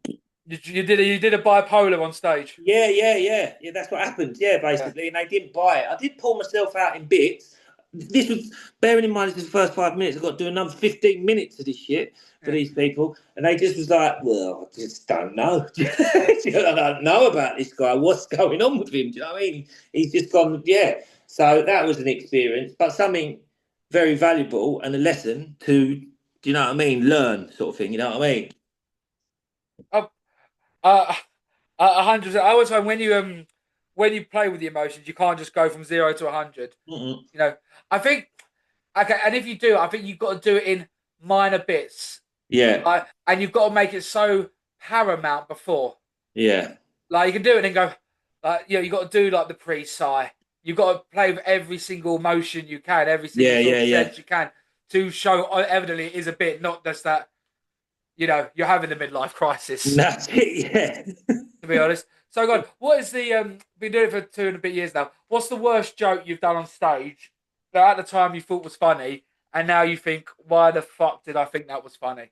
You did a bipolar on stage. yeah. That's what happened. Yeah, Yeah. basically. And they didn't buy it. I did pull myself out in bits. This was, bearing in mind, this is the first 5 minutes. I've got to do another 15 minutes of this shit for Yeah. these people. And they just was like, well, I just don't know. I don't know about this guy. What's going on with him? Do you know what I mean? He's just gone, yeah. So that was an experience, but something very valuable and a lesson to, do you know what I mean? Learn, sort of thing. You know what I mean? Uh, uh, 100%. I always find when you play with the emotions, you can't just go from 0 to 100. Mm-mm. You know, I think okay, and if you do, I think you've got to do it in minor bits, Yeah, like, and you've got to make it so paramount before. yeah. Like you can do it and go, you got to do like the pre-sigh. You've got to play with every single motion you can, every single Yeah, sort yeah, of yeah. sense you can to show evidently it is a bit, not just that you're having a midlife crisis. That's it, yeah. To be honest. So, God, what is the been doing it for 2 and a bit years now? What's the worst joke you've done on stage that at the time you thought was funny, and now you think, why the fuck did I think that was funny?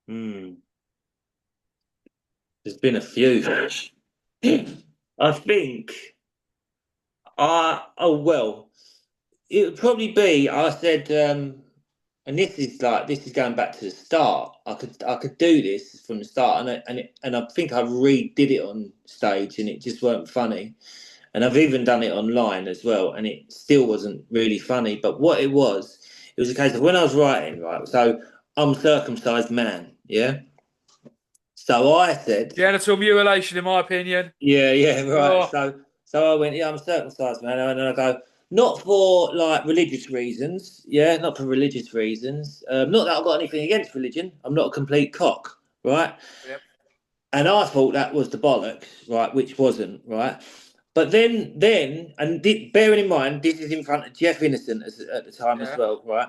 Hmm. There's been a few. I think well, it would probably be I said, and this is going back to the start. I could do this from the start, and I think I redid it on stage, and it just weren't funny. And I've even done it online as well, and it still wasn't really funny. But what it was a case of when I was writing, right? So I'm a circumcised man, yeah. So I said, Genital mutilation, in my opinion. yeah, right. Oh, So I went, yeah, I'm circumcised, man. And then I go, not for like religious reasons, yeah, not for religious reasons. Not that I've got anything against religion. I'm not a complete cock, right? yep, And I thought that was the bollocks, right, which wasn't, right? But bearing in mind, this is in front of Jeff Innocent at the time as yeah. well, right?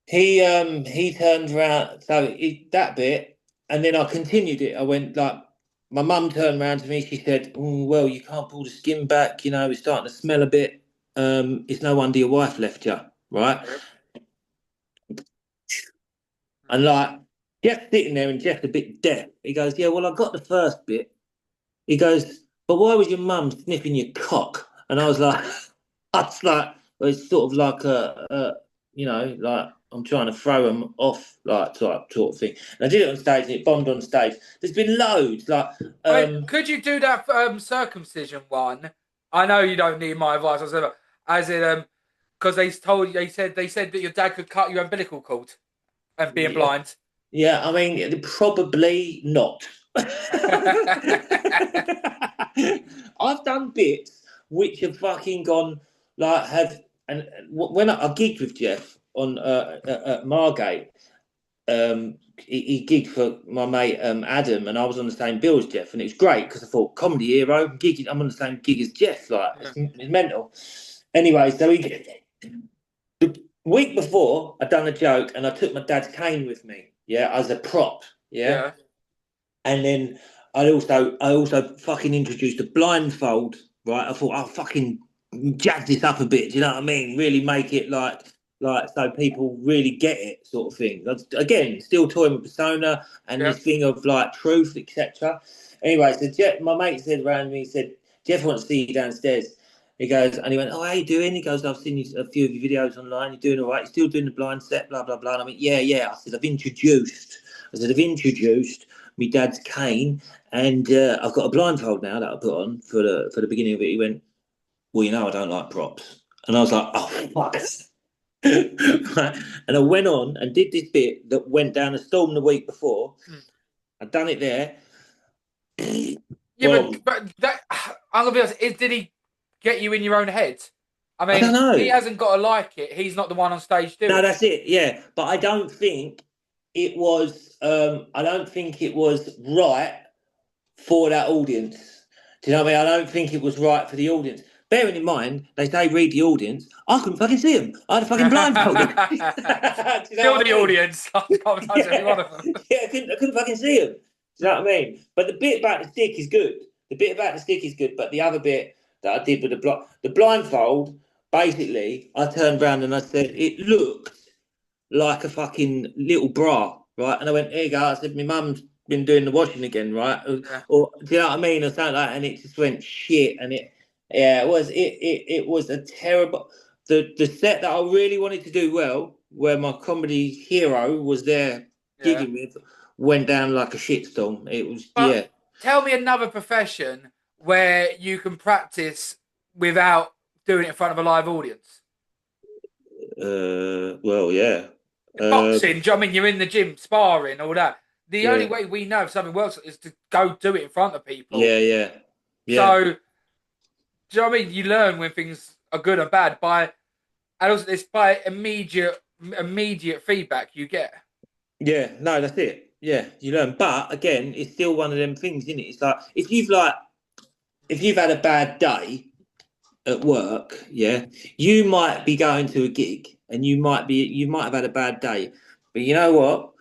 He turned around, that bit, and then I continued it. I went like, my mum turned around to me. She said, "Oh, well, you can't pull the skin back. You know, it's starting to smell a bit. It's no wonder your wife left you, right?" Yep. And like Jeff's sitting there, and Jeff's a bit deaf. He goes, "Yeah, well, I got the first bit." He goes, "But why was your mum sniffing your cock?" And I was like, I was like, well, it's sort of like like I'm trying to throw them off, like type sort of thing. And I did it on stage, and it bombed on stage. There's been loads, like, I mean, could you do that circumcision one? I know you don't need my advice, whatsoever. As in, because they said that your dad could cut your umbilical cord and being yeah, blind. yeah. I mean, probably not. I've done bits which have fucking gone like have, and when I gigged with Jeff on at Margate, he gigged for my mate Adam, and I was on the same bill as Jeff, and it was great because I thought comedy hero, gigging, I'm on the same gig as Jeff, like Yeah. it's mental. Anyway, so the week before I'd done a joke, and I took my dad's cane with me, yeah, as a prop, yeah, Yeah. and then I also fucking introduced a blindfold, right? I thought I'll fucking jazz this up a bit. Do you know what I mean? Really make it like so people really get it, sort of thing. Again, still toying with persona and Yeah. this thing of like truth, etc. Anyway, so Jeff, my mate said around me, he said, "Jeff wants to see you downstairs." He goes, and he went, "Oh, how you doing?" He goes, "I've seen a few of your videos online. You're doing all right. You're still doing the blind set, blah blah blah." And I went, "Yeah." I said, "I've introduced my dad's cane, and I've got a blindfold now that I put on for the beginning of it." He went, "Well, you know, I don't like props," and I was like, "Oh fuck." Right. And I went on and did this bit that went down a storm the week before. Mm. I'd done it there. Yeah, but, Well, but that, I'm gonna be honest. Did he get you in your own head? I I don't mean, he know. hasn't got to like it. He's not the one on stage No, doing it. that's it. Yeah, but I don't think it was. I don't think it was right for that audience. Do you know what I mean? I don't think it was right for the audience. bearing in mind, they say read the audience. I couldn't fucking see them. I had a fucking blindfold on. Do you know Feel what the I mean? audience. I can't touch every one Yeah, of them. yeah, I couldn't fucking see them. Do you know what I mean? But the bit about the stick is good. The bit about the stick is good. But the other bit that I did with the blindfold, basically, I turned around and I said it looked like a fucking little bra, right? And I went, here you go. I said, my mum's been doing the washing again, right? Yeah, Or do you know what I mean? Or something like that. And it just went shit. And it was a terrible. The set that I really wanted to do well, where my comedy hero was there yeah. gigging with, went down like a shitstorm. It was, But yeah. tell me another profession where you can practice without doing it in front of a live audience. Well, yeah. Boxing, do you know what I mean? You're in the gym, sparring, all that. The only Yeah. way we know if something works is to go do it in front of people. Yeah, yeah. Yeah. So, do you know what I mean? You learn when things are good and bad and also it's by immediate feedback you get. Yeah, no, that's it. Yeah, you learn. But again, it's still one of them things, isn't it? It's like if you've had a bad day at work, yeah, you might be going to a gig and you might have had a bad day. But you know what?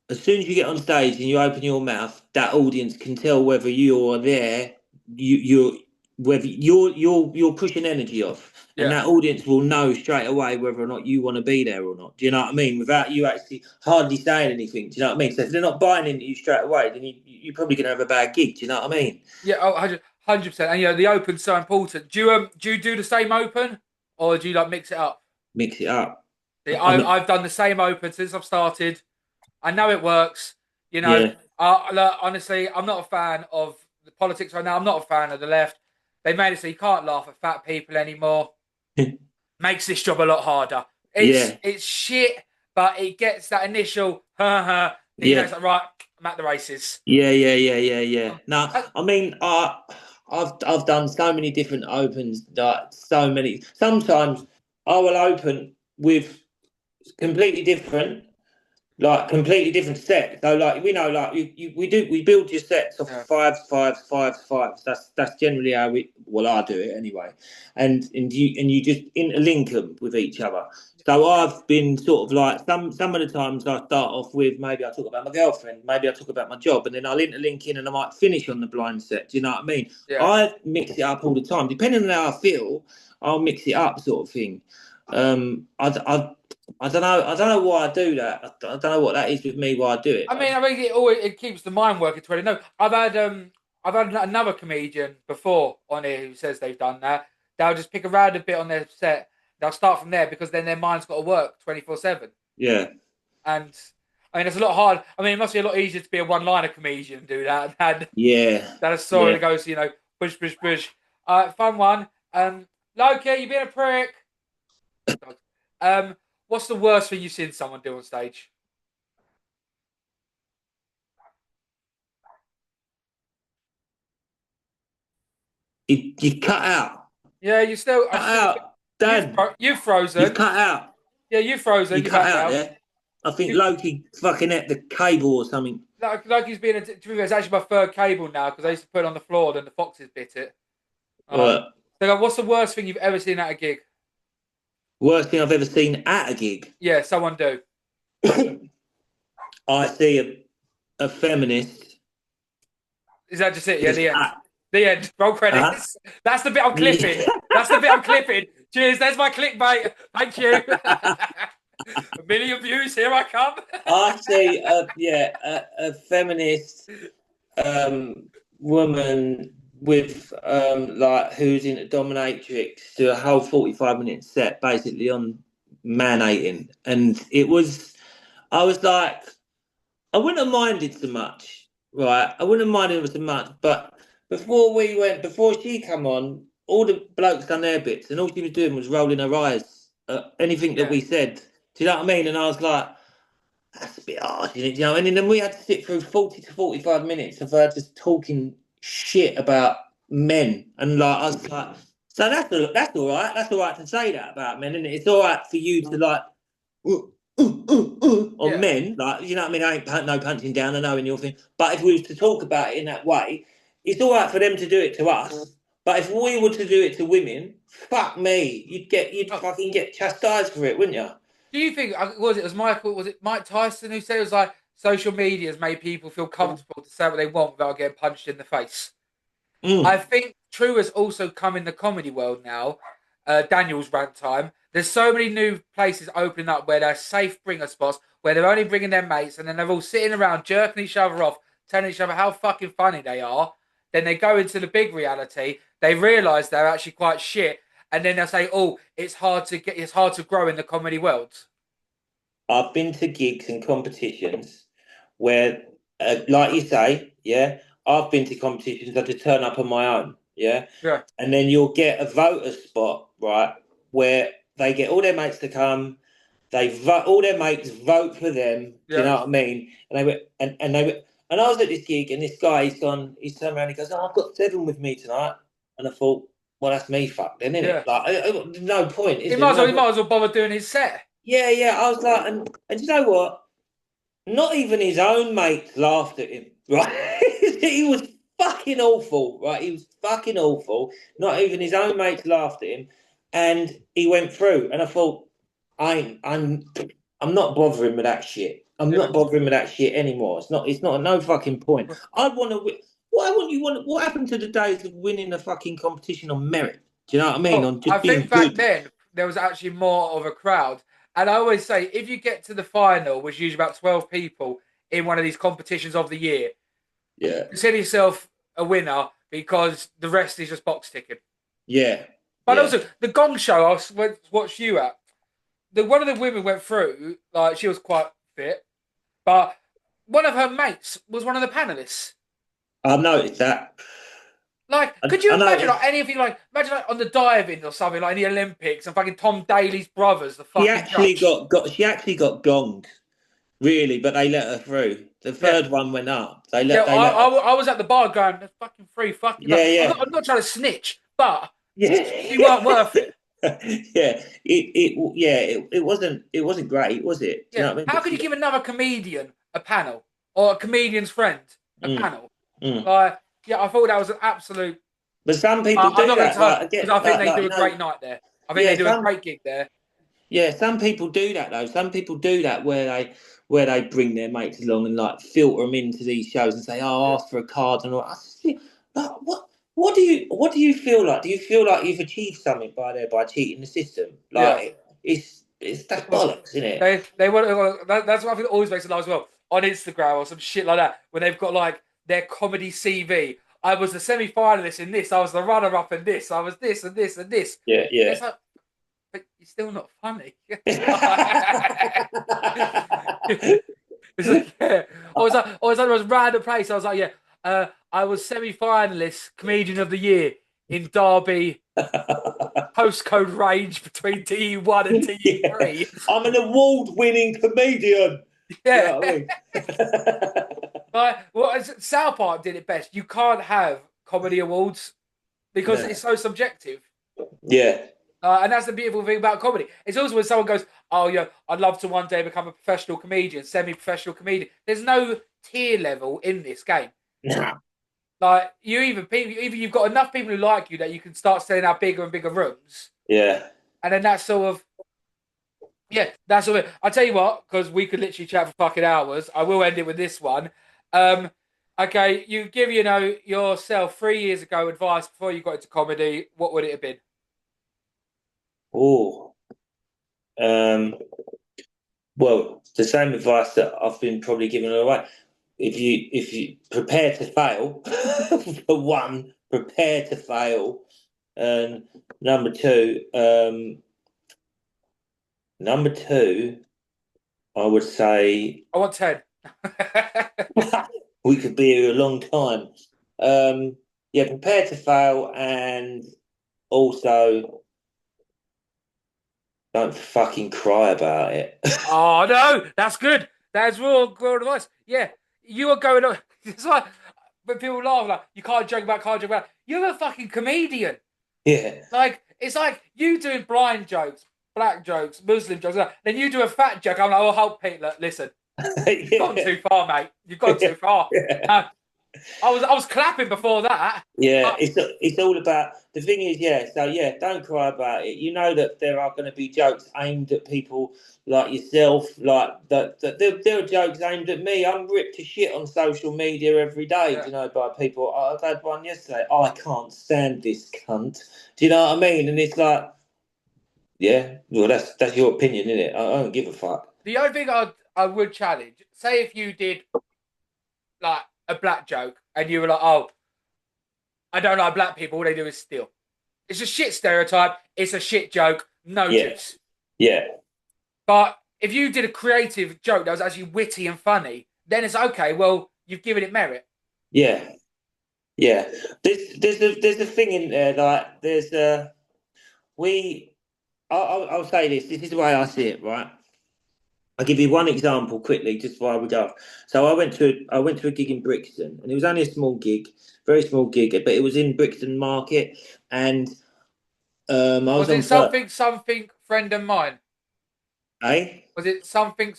As soon as you get on stage and you open your mouth, that audience can tell whether you're there, you're whether you're pushing energy off. And Yeah. that audience will know straight away whether or not you want to be there or not. Do you know what I mean? Without you actually hardly saying anything. Do you know what I mean? So if they're not buying into you straight away, then you're probably going to have a bad gig. Do you know what I mean? Yeah, oh, 100%. And the open's so important. Do you do the same open, or do you like mix it up? Mix it up. See, I mean, I've done the same open since I've started. I know it works. You know, yeah, look, honestly, I'm not a fan of the politics right now. I'm not a fan of the left. They made it so you can't laugh at fat people anymore. Makes this job a lot harder. yeah, It's shit, but it gets that initial ha ha. yeah. It's like right, I'm at the races. Yeah. No, I, I mean, I've done so many different opens, like so many. Sometimes I will open with completely different, like completely different set. So like we know, like we build your sets off yeah, fives. That's generally how I do it anyway. And you just interlink them with each other. So I've been sort of like some of the times I start off with maybe I talk about my girlfriend, maybe I talk about my job, and then I'll interlink in and I might finish on the blind set. Do you know what I mean? yeah. I mix it up all the time, depending on how I feel. I'll mix it up, sort of thing. I don't know. I don't know why I do that. I don't know what that is with me. Why I do it. I mean, it keeps the mind working. 20. No, I've had another comedian before on here who says they've done that. They'll just pick a random bit on their set. They'll start from there because then their mind's got to work 24/7. Yeah, And I mean, it's a lot hard. I mean, it must be a lot easier to be a one-liner comedian and do that yeah, than a story yeah. that goes, push. Fun one. Loki, you being a prick. Um, what's the worst thing you've seen someone do on stage? You cut out. Yeah, you still. I Cut still. out, Dad. You've You've frozen. cut out. Yeah, you've frozen. You You're cut back out now. there. I think You, Loki fucking ate the cable or something. like he's been. To be fair, it's actually my third cable now because I used to put it on the floor, then the foxes bit it. Right. So, what's the worst thing you've ever seen at a gig? Worst thing I've ever seen at a gig. Yeah, someone do. I see a feminist. Is that just it? Yeah, Just the end. The end. Roll uh, credits. That's the bit I'm clipping. That's the bit I'm clipping. Cheers. There's my clickbait. Thank you. A million views. Here I come. I see a feminist woman with like who's into dominatrix to a whole 45-minute set basically on man hating, and I was like, I wouldn't have minded so much, right? I wouldn't have minded so much, but before she come on, all the blokes done their bits, and all she was doing was rolling her eyes at anything that Yeah. we said. Do you know what I mean? And I was like, that's a bit hard, you know. And then we had to sit through 40 to 45 minutes of her just talking shit about men, and like I was like, so that's all right. That's all right to say that about men, and it's all right for you to like on Yeah. men, like you know what I mean. I ain't no punching down. I know in your thing, but if we was to talk about it in that way, it's all right for them to do it to us. But if we were to do it to women, fuck me, you'd Oh, fucking get chastised for it, wouldn't you? do you think was it Mike Tyson who said it was like social media has made people feel comfortable to say what they want without getting punched in the face? I Mm. think true has also come in the comedy world now. Daniel's rant time. There's so many new places opening up where they're safe bringer spots where they're only bringing their mates and then they're all sitting around jerking each other off, telling each other how fucking funny they are. Then they go into the big reality. They realise they're actually quite shit, and then they'll say, "Oh, it's hard to grow in the comedy world." I've been to gigs and competitions where, like you say, yeah, I've been to competitions. I had to turn up on my own, yeah, Yeah, and then you'll get a voter spot, right, where they get all their mates to come. They vote, all their mates vote for them. Do you yeah, know what I mean? And they were, and they were, and I was at this gig, and this guy, he's turned around, he goes, "Oh, I've got 7 with me tonight," and I thought, well, that's me fucked then, isn't yeah. it? Like, no point, is there? He might as well bother doing his set. Yeah, yeah. I was like, and you know what? Not even his own mates laughed at him, right? He was fucking awful, right? He was fucking awful. Not even his own mates laughed at him, and he went through. And I thought, I'm not bothering with that shit. I'm Yeah. not bothering with that shit anymore. It's not no fucking point. I want to. Why wouldn't you want? What happened to the days of winning a fucking competition on merit? Do you know what I mean? Well, On I just being think back good. then there was actually more of a crowd. And I always say, if you get to the final, which is usually about 12 people in one of these competitions of the year, Yeah, consider yourself a winner because the rest is just box ticking. yeah, But yeah. also, the Gong Show watched you at, one of the women went through, like, she was quite fit, but one of her mates was one of the panelists. I've noticed that. Like, I, could I you imagine noticed like anything like imagine like on the diving or something like in the Olympics and fucking Tom Daly's brothers, the fucking judge. she actually got gonged, really, but they let her through. The Yeah, third one went up. yeah. They let her. I was at the bar going, "That's fucking free, fucking." Yeah, I'm yeah, not trying to snitch, but she weren't yeah, worth it. yeah. It wasn't great, was it? Do you Yeah, know what I mean? how But could you she, give another comedian a panel or a comedian's friend a mm, panel? mm. Like, yeah, I thought that was an absolute. But some people I'm do not going that. to Like because again, I think they like do a no, great night there. I think they yeah, do a great gig there. some people do that though. Some people do that where they bring their mates along and like filter them into these shows and say, "Oh, Yeah. ask for a card," and all. I just think, like, what do you feel like? Do you feel like you've achieved something by cheating the system? Yeah. Like it's that's Well, bollocks, isn't it? they want that's what I think always makes it laugh as well on Instagram or some shit like that when they've got like their comedy CV. I was the semi-finalist in this. I was the runner-up in this. I was this and this and this. Yeah, yeah. It's like, but you're still not funny. It's like, yeah. I was at a random place. I was like, yeah, I was semi-finalist, comedian of the year in Derby, postcode range between DE1 and Yeah. DE3. I'm an award-winning comedian. Do you Yeah. know what I mean? But well, South Park did it best. You can't have comedy awards because No. it's so subjective. Yeah. And that's the beautiful thing about comedy. It's also when someone goes, "Oh yeah, I'd love to one day become a professional comedian, semi-professional comedian." There's no tier level in this game. No. Like either you've got enough people who like you that you can start selling out bigger and bigger rooms, Yeah. and then that's sort of yeah, that's sort of it. I'll tell you what, because we could literally chat for fucking hours. I will end it with this one. Um, okay, you give yourself 3 years ago advice before you got into comedy. What would it have been? Oh. Um. Well, the same advice that I've been probably giving away. If you prepare to fail, for one, prepare to fail, and number two, I would say I want 10. we could be here a long time. Yeah, prepare to fail, and also don't fucking cry about it. Oh no, that's good. That's real good advice. Yeah, you are going on. It's like when people laugh, like you can't joke about. You're a fucking comedian. Yeah, Like it's like you doing blind jokes, black jokes, Muslim jokes. Then you do a fat joke. I'm like, oh, help, Pete. Look, listen, you've gone yeah, too far, mate. You've gone too far. yeah. I was clapping before that. Yeah, But it's all about the thing is, yeah. So yeah, don't cry about it. You know that there are going to be jokes aimed at people like yourself, like that. There are jokes aimed at me. I'm ripped to shit on social media every day. Do yeah, you know by people? I've had one yesterday. I can't stand this cunt. Do you know what I mean? And it's like, yeah, well, that's your opinion, isn't it? I don't give a fuck. the only thing I would challenge, say if you did like a black joke and you were like, oh, I don't like black people, all they do is steal. It's a shit stereotype. It's a shit joke. No Yeah, juice. yeah, But if you did a creative joke that was actually witty and funny, then it's okay. Well, you've given it merit. yeah, yeah. There's a thing in there like there's we. I'll say this. This is the way I see it, right? I'll give you one example quickly, just while we go. So I went to a gig in Brixton, and it was only a small gig, very small gig, but it was in Brixton Market, and I was Was on it first. something, friend of mine? Eh? Was it something,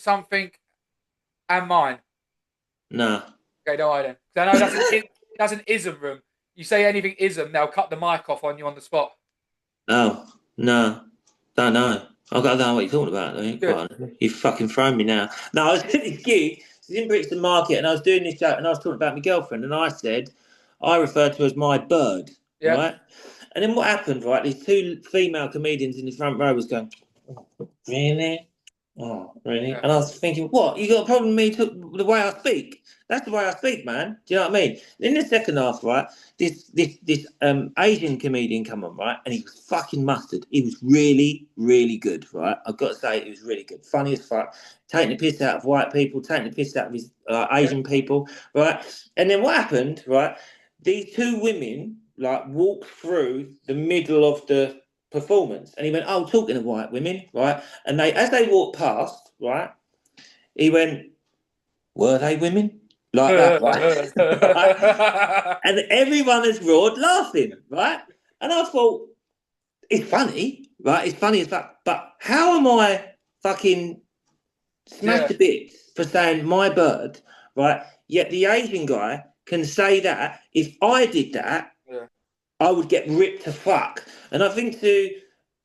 and mine? No, Okay, no, I don't. 'Cause I know that's an ism room. You say anything ism, they'll cut the mic off on you on the spot. no, no, don't know. I don't know what you're talking about. I mean, Good. quite honestly. You've fucking thrown me now. No, I was at this gig. It was in Brixton Market, and I was doing this joke, and I was talking about my girlfriend, and I said I referred to her as my bird, Yeah. right? And then what happened, right? These two female comedians in the front row was going, really? Oh, really? Yeah. And I was thinking, what? You got a problem with me the way I speak? That's the way I speak, man. Do you know what I mean? In the second half, right, this Asian comedian come on, right, and he was fucking mustard. He was really, really good, right? I've got to say, he was really good, funny as fuck, taking the piss out of white people, taking the piss out of his Yeah. Asian people, right? And then what happened, right? These two women like walked through the middle of the performance, and he went, "Oh, talking to white women, right?" And as they walked past, right, he went, "Were they women?" Like that, right? Right? And everyone has roared laughing, right? And I thought, it's funny, right? It's funny as fuck, but how am I fucking smashed yeah. to bits for saying my bird, right? Yet the Asian guy can say that. If I did that, Yeah. I would get ripped to fuck. And I think to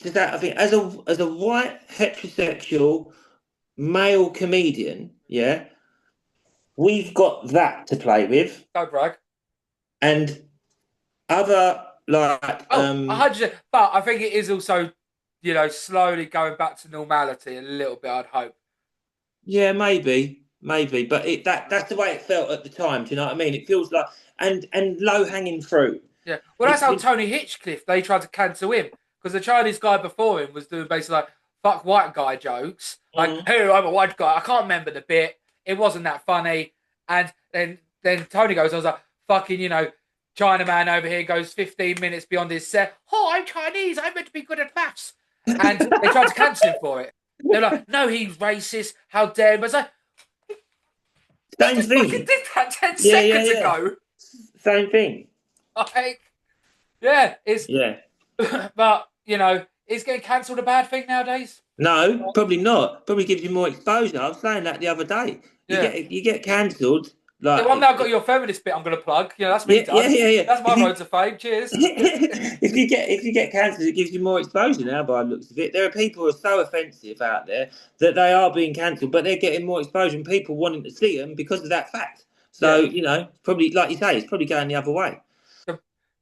that, I think as a white heterosexual male comedian, yeah, we've got that to play with, Don't brag. and other like Oh, 100%. But I think it is also, slowly going back to normality a little bit. I'd hope. yeah, maybe, but that's the way it felt at the time. Do you know what I mean? It feels like and low hanging fruit. Yeah. Well, that's It's how Tony Hitchcliffe, they tried to cancel him because the Chinese guy before him was doing basically like fuck white guy jokes. Like, mm, hey, I'm a white guy. I can't remember the bit. It wasn't that funny. And then Tony goes, I was like, fucking, Chinaman over here goes 15 minutes beyond his set. Oh, I'm Chinese. I'm meant to be good at maths. And they tried to cancel him for it. They're like, no, he's racist. How dare him? But it's like, he same just fucking thing. did that 10 Yeah, yeah, seconds yeah. ago. Same thing. Like, yeah, it's Yeah. but is getting cancelled a bad thing nowadays? No, probably not. Probably gives you more exposure. I was saying that the other day. You Yeah. get cancelled. Yeah, well, I've Like, now got your feminist bit I'm going to plug. That's me yeah, yeah, done. yeah, yeah. That's my If you road to fame. Cheers. if you get cancelled, it gives you more exposure now. By the looks of it, there are people who are so offensive out there that they are being cancelled, but they're getting more exposure and people wanting to see them because of that fact. So Yeah, probably like you say, it's probably going the other way.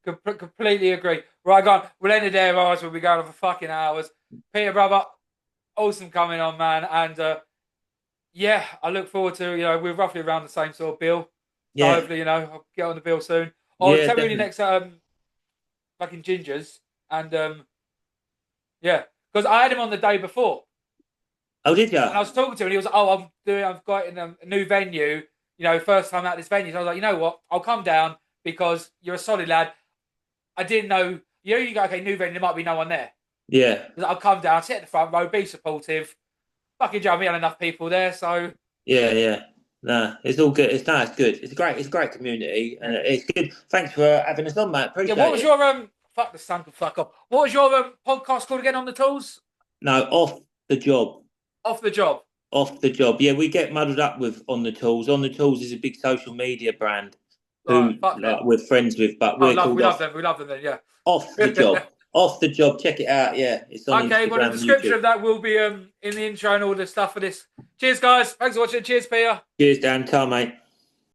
completely agree. Right, go on. We'll end it there, otherwise we'll be going on for fucking hours. Peter, brother, awesome coming on, man. And yeah, I look forward to, we're roughly around the same sort of bill. So Yeah, hopefully, I'll get on the bill soon. Or yeah, tell me when your definitely. next fucking gingers. And yeah, because I had him on the day before. Oh, did you? And I was talking to him, and he was like, "Oh, I've got in a new venue. First time at this venue." So I was like, "You know what? I'll come down because you're a solid lad. I didn't know. You go, okay, new venue. There might be no one there. Yeah, I'll come down, sit at the front row, be supportive. Fucking Joe, we had enough people there, so yeah, yeah. No, it's all good. It's good. It's a great community, and yeah. it's good. Thanks for having us on, mate. Yeah, what Appreciate was it. your Fuck the sun can fuck off. What was your podcast called again on the tools? No, off the job. Off the job. Off the job. Yeah, we get muddled up with On the Tools. On the Tools is a big social media brand. Right, who fuck them. like we're friends with, but Oh, we're called we love them. We love them then, yeah. off the job. Off the job. Check it out. Yeah, it's on Okay, well, the Instagram and description YouTube. of that will be in the intro and all the stuff for this. Cheers, guys. Thanks for watching. Cheers, Peter. Cheers, Dan. Ta, mate.